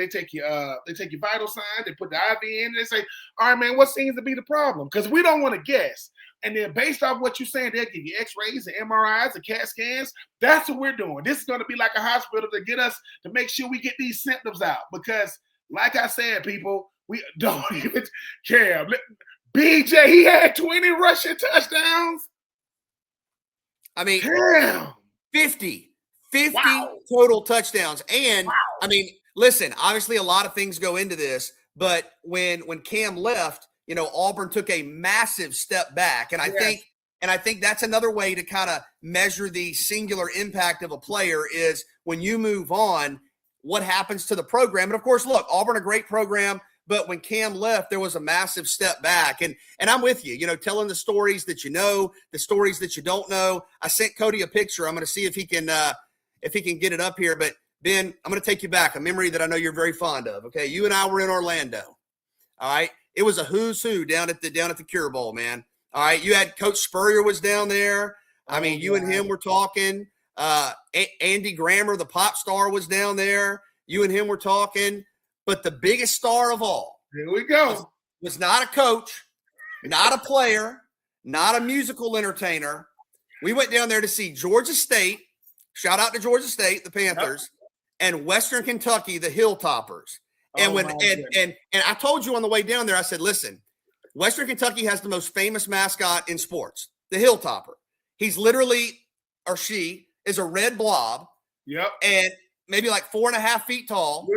vital signs, they put the IV in, and they say, all right, man, what seems to be the problem? Because we don't want to guess. And then based off what you're saying, they'll give you x-rays and MRIs and CAT scans. That's what we're doing. This is going to be like a hospital to get us to make sure we get these symptoms out. Because like I said, people, we don't even care. BJ, he had 20 rushing touchdowns. I mean, damn. 50 total touchdowns. And, I mean, listen, obviously a lot of things go into this, but when Cam left, Auburn took a massive step back. And I think that's another way to kind of measure the singular impact of a player is when you move on, what happens to the program. And, of course, look, Auburn, a great program. But when Cam left, there was a massive step back. And I'm with you, telling the stories that you know, the stories that you don't know. I sent Cody a picture. I'm going to see if he can get it up here. But, Ben, I'm going to take you back, a memory that I know you're very fond of. Okay, you and I were in Orlando. All right, it was a who's who down at the Cure Bowl, man. All right, you had Coach Spurrier was down there. I mean, you and him were talking. Andy Grammer, the pop star, was down there. You and him were talking. But the biggest star of all, here we go, was not a coach, not a player, not a musical entertainer. We went down there to see Georgia State. Shout out to Georgia State, the Panthers, and Western Kentucky, the Hilltoppers. And and I told you on the way down there, I said, listen, Western Kentucky has the most famous mascot in sports, the Hilltopper. He's literally, or she is a red blob. Yep. And maybe like 4.5 feet tall.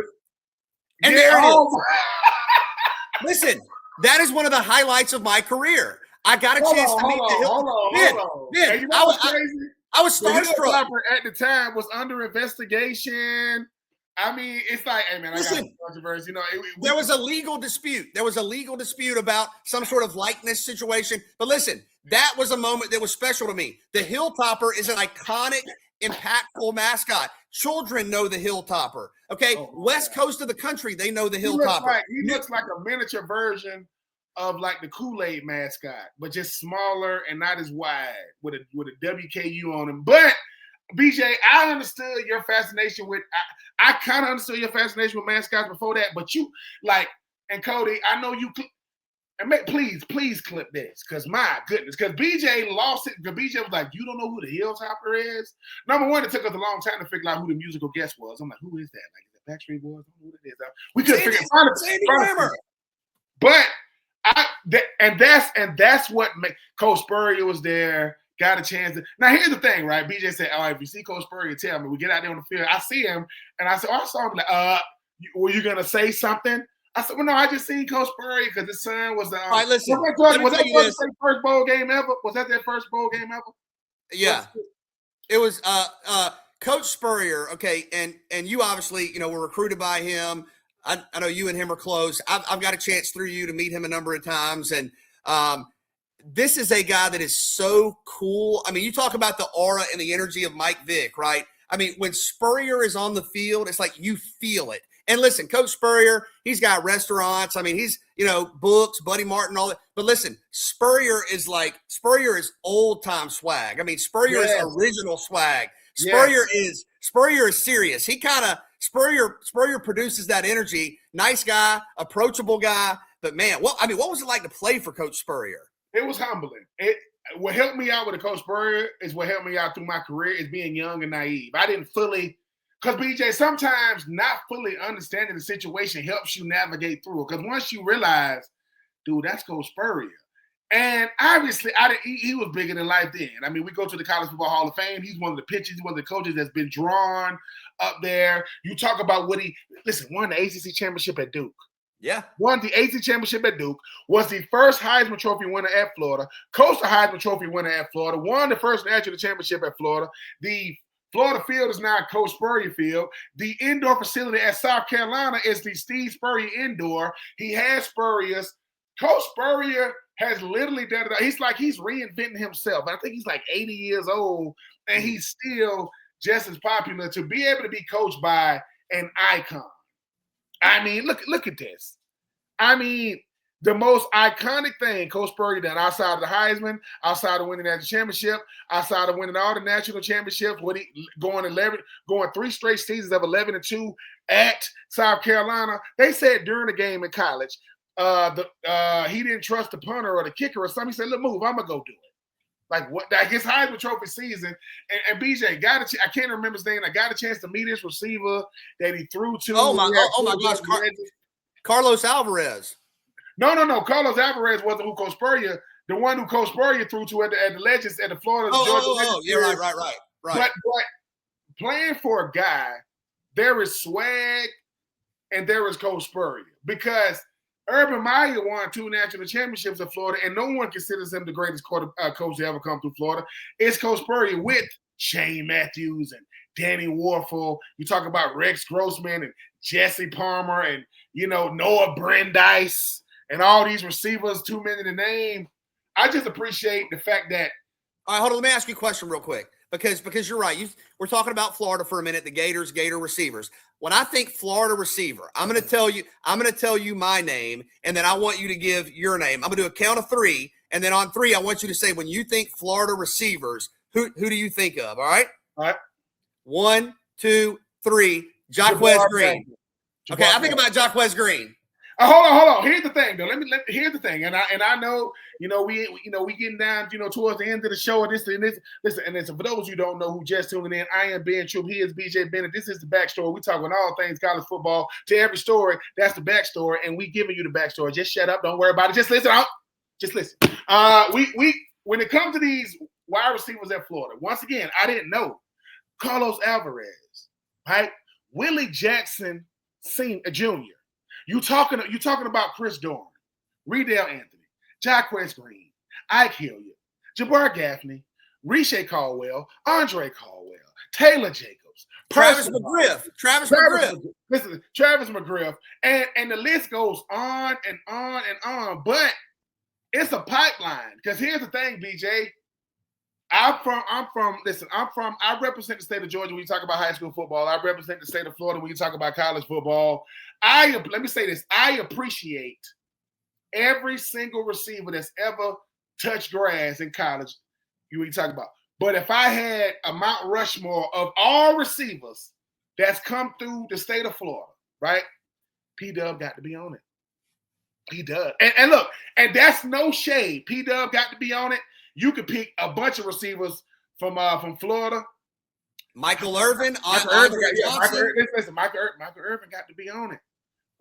And yeah, there it is. Listen, that is one of the highlights of my career. I got a chance to meet the Hill. Ben, I was starstruck. At the time was under investigation. I mean, it's like, hey man, listen, I got controversy. There was a legal dispute. There was a legal dispute about some sort of likeness situation. But listen, that was a moment that was special to me. The Hilltopper is an iconic, impactful mascot. Children know the Hilltopper. Okay, West Coast of the country, they know the Hilltopper. He looks like a miniature version of like the Kool-Aid mascot, but just smaller and not as wide with a WKU on him. But BJ, I understood your fascination with. I kind of understood your fascination with mascots before that, but you like, and Cody, I know you. And please clip this, because my goodness, because BJ lost it. Because BJ was like, you don't know who the Hilltopper is? Number one, it took us a long time to figure out who the musical guest was. I'm like, who is that? Like, is that Backstreet Boys? I don't know who it is. We couldn't figure it out. But that's what made Coach Spurrier was there, got a chance to. Now, here's the thing, right? BJ said, all right, if you see Coach Spurrier, tell me. We get out there on the field. I see him, and I said, I saw him. Like, were you going to say something? I said, well, no, I just seen Coach Spurrier because his son was. All right, listen. Was that their first bowl game ever? Was that their first bowl game ever? Yeah, it was. Coach Spurrier. Okay, and you obviously, were recruited by him. I know you and him are close. I've got a chance through you to meet him a number of times, and this is a guy that is so cool. I mean, you talk about the aura and the energy of Mike Vick, right? I mean, when Spurrier is on the field, it's like you feel it. And listen, Coach Spurrier, he's got restaurants. I mean, he's, books, Buddy Martin, all that. But listen, Spurrier is old time swag. I mean, Spurrier is original swag. Spurrier is serious. He kind of Spurrier produces that energy. Nice guy, approachable guy. But man, what was it like to play for Coach Spurrier? It was humbling. What helped me out with the Coach Spurrier is what helped me out through my career is being young and naive. I didn't fully. Because, BJ, sometimes not fully understanding the situation helps you navigate through it. Because once you realize, dude, that's Coach Spurrier. And obviously, he was bigger than life then. I mean, we go to the College Football Hall of Fame. He's one of the pitchers. He's one of the coaches that's been drawn up there. You talk about won the ACC championship at Duke. Yeah. Won the ACC championship at Duke, was the first Heisman Trophy winner at Florida, coached the Heisman Trophy winner at Florida, won the first national championship at Florida. The Florida field is now Coach Spurrier Field. The indoor facility at South Carolina is the Steve Spurrier Indoor. He has Spurrier's. Coach Spurrier has literally done it. He's reinventing himself. I think he's like 80 years old, and he's still just as popular to be able to be coached by an icon. I mean, look at this. I mean, the most iconic thing Coach Spurrier done outside of the Heisman, outside of winning that championship, outside of winning all the national championships, going 3 straight seasons of 11-2 at South Carolina. They said during the game in college, he didn't trust the punter or the kicker or something. He said, "Look, move, I'm gonna go do it." Like what? Like his Heisman Trophy season, and BJ I can't remember his name. I got a chance to meet his receiver that he threw to. Oh my gosh, Carlos Alvarez. No. Carlos Alvarez wasn't who Coach Spurrier. The one who Coach Spurrier threw to at the Legends at the Florida. Yeah, right. But playing for a guy, there is swag, and there is Coach Spurrier because Urban Meyer won 2 national championships in Florida, and no one considers him the greatest coach to ever come through Florida. It's Coach Spurrier with Shane Matthews and Danny Warfel. You talk about Rex Grossman and Jesse Palmer and, Noah Brandeis and all these receivers, too many to name. I just appreciate the fact that. All right, hold on. Let me ask you a question real quick because you're right. We're talking about Florida for a minute, the Gator receivers. When I think Florida receiver, I'm going to tell you my name, and then I want you to give your name. I'm going to do a count of 3, and then on 3, I want you to say when you think Florida receivers, who do you think of? All right. 1, 2, 3. Jacquez Green. Okay, I think about Jacquez Green. Hold on. Here's the thing, though. Here's the thing, and I know, we getting down, towards the end of the show. And listen, for those who don't know who just tuning in, I am Ben Troupe. He is BJ Bennett. This is the backstory. We talk about all things college football. To every story, that's the backstory, and we giving you the backstory. Just shut up. Don't worry about it. Just listen out. Just listen. When it comes to these wide receivers at Florida, once again, I didn't know Carlos Alvarez, right? Willie Jackson Jr. You talking about Chris Dorn, Riedel Anthony, Jacquez Green, Ike Hilliard, Jabbar Gaffney, Riche Caldwell, Andre Caldwell, Taylor Jacobs, Travis McGriff. Listen, Travis McGriff, and the list goes on and on and on. But it's a pipeline because here's the thing, BJ. I represent the state of Georgia when you talk about high school football. I represent the state of Florida when you talk about college football. Let me say this. I appreciate every single receiver that's ever touched grass in college. You talk about. But if I had a Mount Rushmore of all receivers that's come through the state of Florida, right? P-Dub got to be on it. P-Dub. And look, and that's no shade. P-Dub got to be on it. You could pick a bunch of receivers from Florida. Michael Irvin, Michael Irvin got to be on it,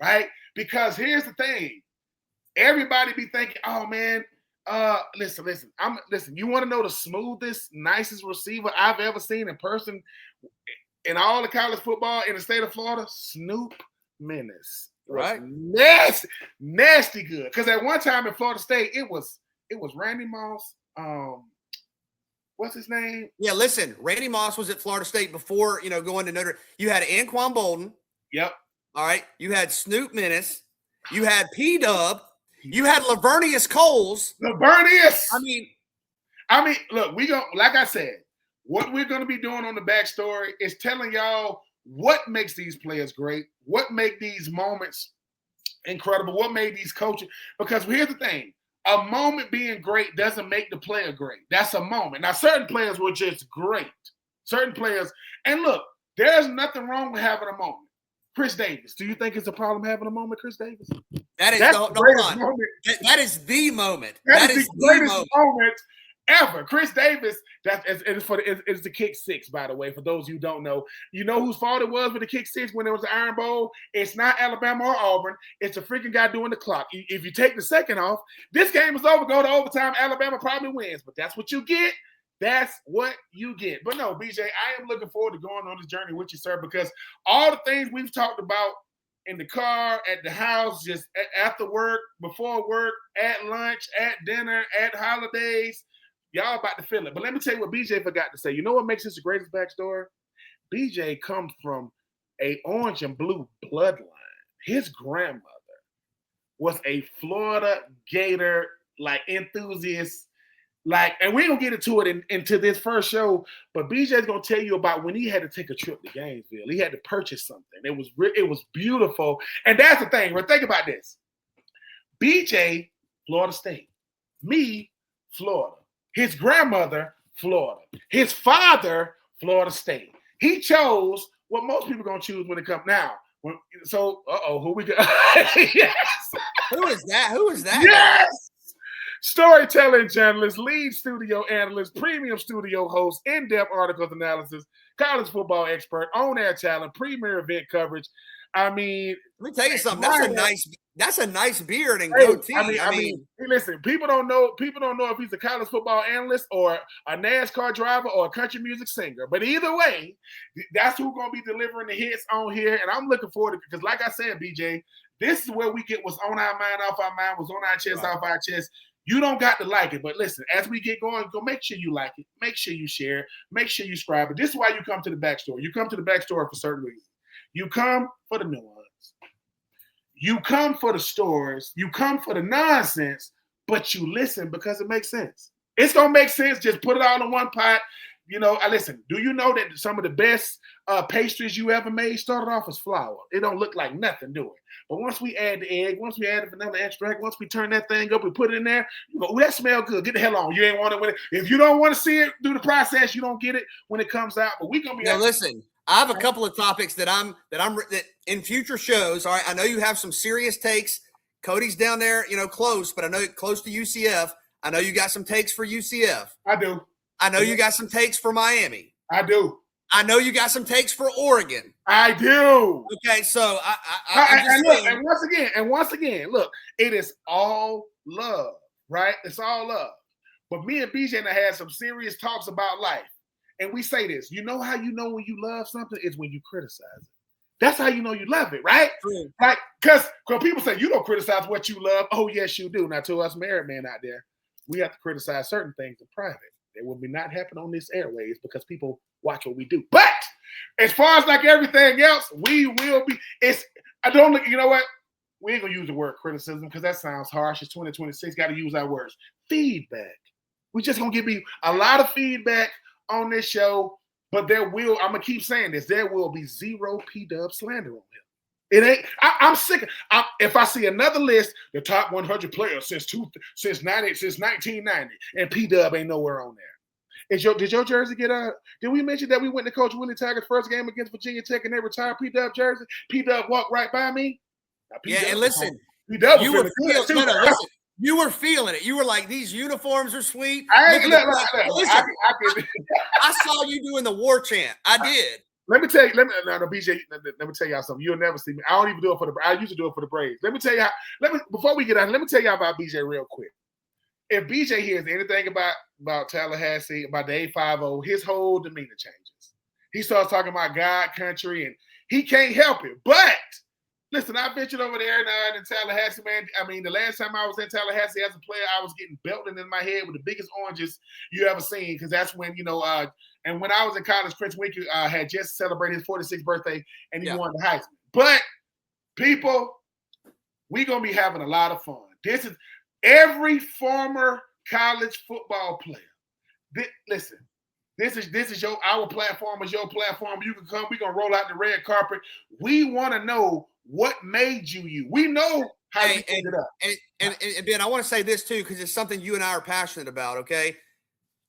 right? Because here's the thing. Everybody be thinking, oh man, listen. You want to know the smoothest, nicest receiver I've ever seen in person in all the college football in the state of Florida? Snoop Menace. Right. Nasty good. Because at one time in Florida State, it was Randy Moss. What's his name? Yeah, listen, Randy Moss was at Florida State before, going to Notre. You had Anquan Bolden. Yep. All right. You had Snoop Menace. You had P-Dub. You had Lavernius Coles. I mean, look, like I said, what we're going to be doing on the backstory is telling y'all what makes these players great, what make these moments incredible, what made these coaches. Because here's the thing. A moment being great doesn't make the player great. That's a moment. Now, certain players were just great. Certain players. And look, there's nothing wrong with having a moment. Chris Davis. Do you think it's a problem having a moment, Chris Davis? That is the moment. That is the moment. That is the greatest moment ever. Chris Davis, it's the kick 6, by the way, for those who don't know. You know whose fault it was with the kick 6 when there was the Iron Bowl? It's not Alabama or Auburn. It's the freaking guy doing the clock. If you take the second off, this game is over, go to overtime, Alabama probably wins. But that's what you get. That's what you get. But no, BJ, I am looking forward to going on this journey with you, sir, because all the things we've talked about in the car, at the house, just after work, before work, at lunch, at dinner, at holidays. Y'all about to feel it. But let me tell you what BJ forgot to say. You know what makes this the greatest backstory? BJ comes from a orange and blue bloodline. His grandmother was a Florida Gator enthusiast. And we ain't gonna get into it into this first show, but BJ's gonna tell you about when he had to take a trip to Gainesville. He had to purchase something. It was beautiful, and that's the thing. Right? Think about this: BJ, Florida State, me, Florida. His grandmother, Florida. His father, Florida State. He chose what most people gonna choose when it comes now. Who we got? Yes. Who is that? Who is that? Yes. Storytelling journalist, lead studio analyst, premium studio host, in-depth articles analysis, college football expert, on-air talent, premier event coverage. I mean, let me tell you something. That's a nice beard and hey, goatee. I mean, listen, people don't know if he's a college football analyst or a NASCAR driver or a country music singer. But either way, that's who's gonna be delivering the hits on here. And I'm looking forward to it because, like I said, BJ, this is where we get what's on our mind, off our mind, what's on our chest, off our chest. You don't got to like it, but listen, as we get going, go make sure you like it, make sure you share, make sure you subscribe. But this is why you come to the backstory. You come to the backstory for certain reasons. You come for the nuance. You come for the stories. You come for the nonsense, but you listen because it makes sense. It's going to make sense. Just put it all in one pot. Listen, do you know that some of the best pastries you ever made started off as flour? It don't look like nothing, do it? But once we add the egg, once we add the vanilla extract, once we turn that thing up, we put it in there, you go, that smell good. Get the hell on. You ain't want it with it. If you don't want to see it through the process, you don't get it when it comes out. But we gonna be. Now listen, I have a couple of topics that in future shows. All right, I know you have some serious takes. Cody's down there, close, but I know close to UCF. I know you got some takes for UCF. I do. I know you got some takes for Miami. I do. I know you got some takes for Oregon. I do. Okay, so and once again, look, it is all love, right? It's all love. But me and BJ had some serious talks about life. And we say this, you know how you know when you love something is when you criticize it. That's how you know you love it, right? True. Like, because people say you don't criticize what you love. Oh, yes, you do. Now, to us married men out there, we have to criticize certain things in private. It will not happen on this airways because people watch what we do. But as far as like everything else, we will be. You know what? We ain't gonna use the word criticism because that sounds harsh. It's 2026. Got to use our words. Feedback. We just gonna give you a lot of feedback on this show. But I'm gonna keep saying this. There will be zero P-Dub slander on him. It ain't. I'm sick. If I see another list, the top 100 players since 1990, and P-Dub ain't nowhere on there. Did your jersey get out? Did we mention that we went to Coach Willie Taggart's first game against Virginia Tech and they retired P-Dub jersey? P-Dub walked right by me. And listen, P-Dub you were feeling it. Listen, you were feeling it. You were like, these uniforms are sweet. I saw you doing the war chant. I did. Let me tell you, BJ, let me tell y'all something. You'll never see me. I don't even do it I used to do it for the Braves. Let me tell you before we get on, let me tell y'all about BJ real quick. If BJ hears anything about Tallahassee, about the 850, his whole demeanor changes. He starts talking about God, country, and he can't help it. But listen, I ventured over there in Tallahassee, man. I mean, the last time I was in Tallahassee as a player, I was getting belted in my head with the biggest oranges you ever seen. Because that's when, and when I was in college, Prince Winky had just celebrated his 46th birthday, and he won the Heisman. But people, we're going to be having a lot of fun. This is every former college football player. Listen, this is our platform is your platform. You can come. We're going to roll out the red carpet. We want to know what made you. We know how you ended up. And Ben, I want to say this too, because it's something you and I are passionate about, okay?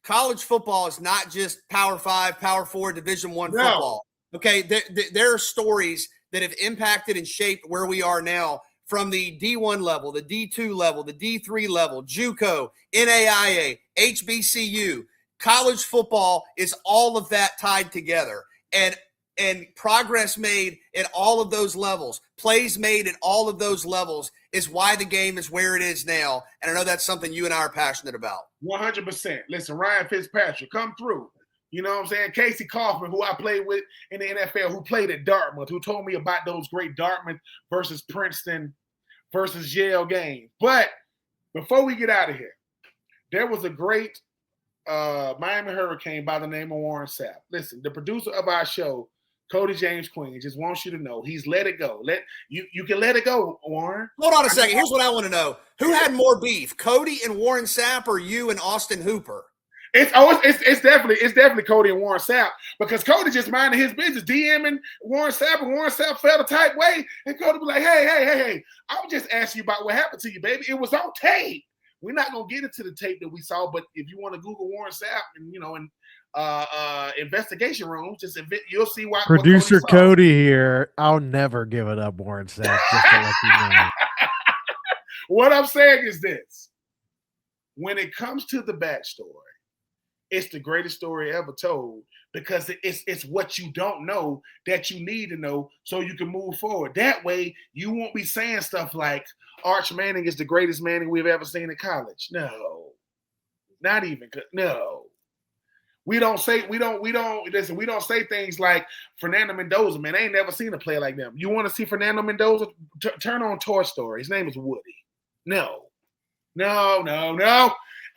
College football is not just Power 5, Power 4, Division I football. Okay, there are stories that have impacted and shaped where we are now from the D1 level, the D2 level, the D3 level, JUCO, NAIA, HBCU. College football is all of that tied together. And progress made at all of those levels, plays made at all of those levels is why the game is where it is now. And I know that's something you and I are passionate about. 100%. Listen, Ryan Fitzpatrick, come through. You know what I'm saying? Casey Kaufman, who I played with in the NFL, who played at Dartmouth, who told me about those great Dartmouth versus Princeton versus Yale games. But before we get out of here, there was a great Miami Hurricane by the name of Warren Sapp. Listen, the producer of our show, Cody James Queen, just wants you to know he's let it go. You can let it go, Warren. Hold on a second. Here's what I want to know: who had more beef, Cody and Warren Sapp, or you and Austin Hooper? It's definitely Cody and Warren Sapp, because Cody just minded his business, DMing Warren Sapp, and Warren Sapp felt a type way, and Cody was like, hey, I was just asking you about what happened to you, baby. It was on tape. We're not gonna get into the tape that we saw, but if you want to Google Warren Sapp and investigation rooms, you'll see why. Producer Cody here. I'll never give it up, Warren Sapp. Just to let you know. What I'm saying is this: when it comes to the backstory, it's the greatest story ever told, because it's what you don't know that you need to know so you can move forward. That way, you won't be saying stuff like Arch Manning is the greatest Manning we've ever seen in college. No, not even. No, we don't say things like Fernando Mendoza. Man, I ain't never seen a play like them. You want to see Fernando Mendoza? Turn on Toy Story. His name is Woody. No.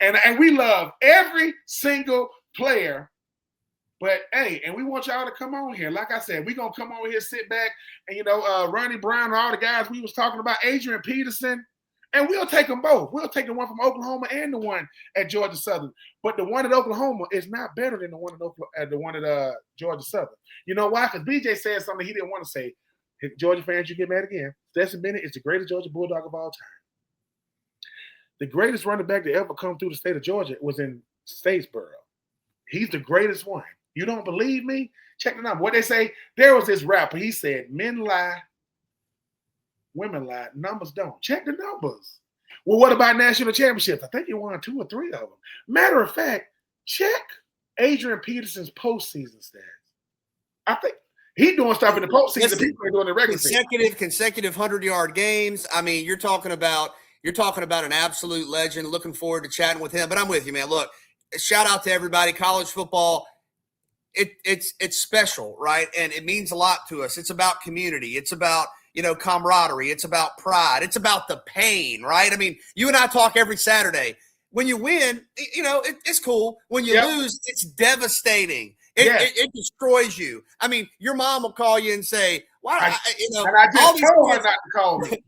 And we love every single player, but hey, and we want y'all to come on here. Like I said, we're gonna come on here, sit back, and Ronnie Brown and all the guys we was talking about, Adrian Peterson, and we'll take them both. We'll take the one from Oklahoma and the one at Georgia Southern. But the one at Oklahoma is not better than the one at Georgia Southern. You know why? Because BJ said something he didn't want to say. Georgia fans, you get mad again. Stetson Bennett is the greatest Georgia Bulldog of all time. The greatest running back to ever come through the state of Georgia was in Statesboro. He's the greatest one. You don't believe me? Check the number. What they say, there was this rapper. He said, men lie, women lie, numbers don't. Check the numbers. Well, what about national championships? I think he won 2 or 3 of them. Matter of fact, check Adrian Peterson's postseason stats. I think he's doing stuff in the postseason. People are doing the regular consecutive 100-yard games. I mean, you're talking about an absolute legend. Looking forward to chatting with him. But I'm with you, man. Look, shout out to everybody. College football, it's special, right? And it means a lot to us. It's about community. It's about, camaraderie. It's about pride. It's about the pain, right? I mean, you and I talk every Saturday. When you win, it's cool. When you lose, it's devastating. It destroys you. I mean, your mom will call you and say, "Why?" And I just told her not to call me.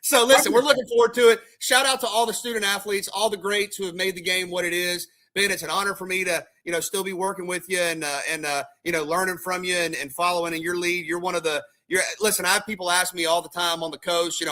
So listen, we're looking forward to it. Shout out to all the student athletes, all the greats who have made the game what it is. Ben, it's an honor for me to, still be working with you and learning from you and following in your lead. You're one of listen, I have people ask me all the time on the coast,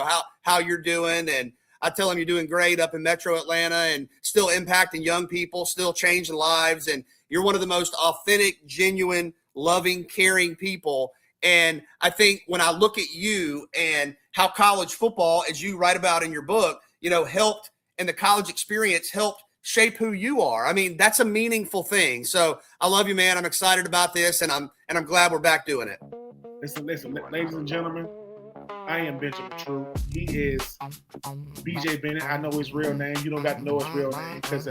how you're doing. And I tell them you're doing great up in Metro Atlanta and still impacting young people, still changing lives. And you're one of the most authentic, genuine, loving, caring people. And I think when I look at you and how college football, as you write about in your book, helped, and the college experience helped shape who you are. I mean, that's a meaningful thing. So I love you, man. I'm excited about this, and I'm glad we're back doing it. Listen, ladies and gentlemen, I am Benjamin Troupe. He is BJ Bennett. I know his real name. You don't got to know his real name because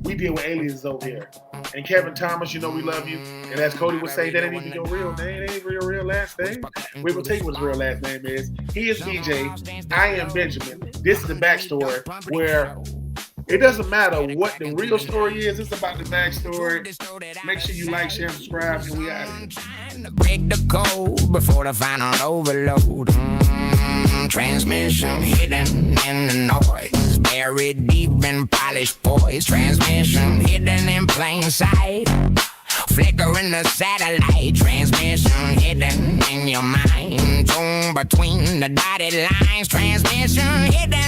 we deal with aliases over here. And Kevin Thomas, we love you. And as Cody would say, that ain't even your real name. It ain't your real last name. We will tell you what his real last name is. He is BJ. I am Benjamin. This is the backstory where it doesn't matter what the real story is. It's about the backstory. Make sure you like, share, and subscribe, and we out of here. Break the code before the final overload. Transmission hidden in the noise, buried deep in polished voice. Transmission hidden in plain sight, flickering the satellite. Transmission hidden in your mind, torn between the dotted lines. Transmission hidden.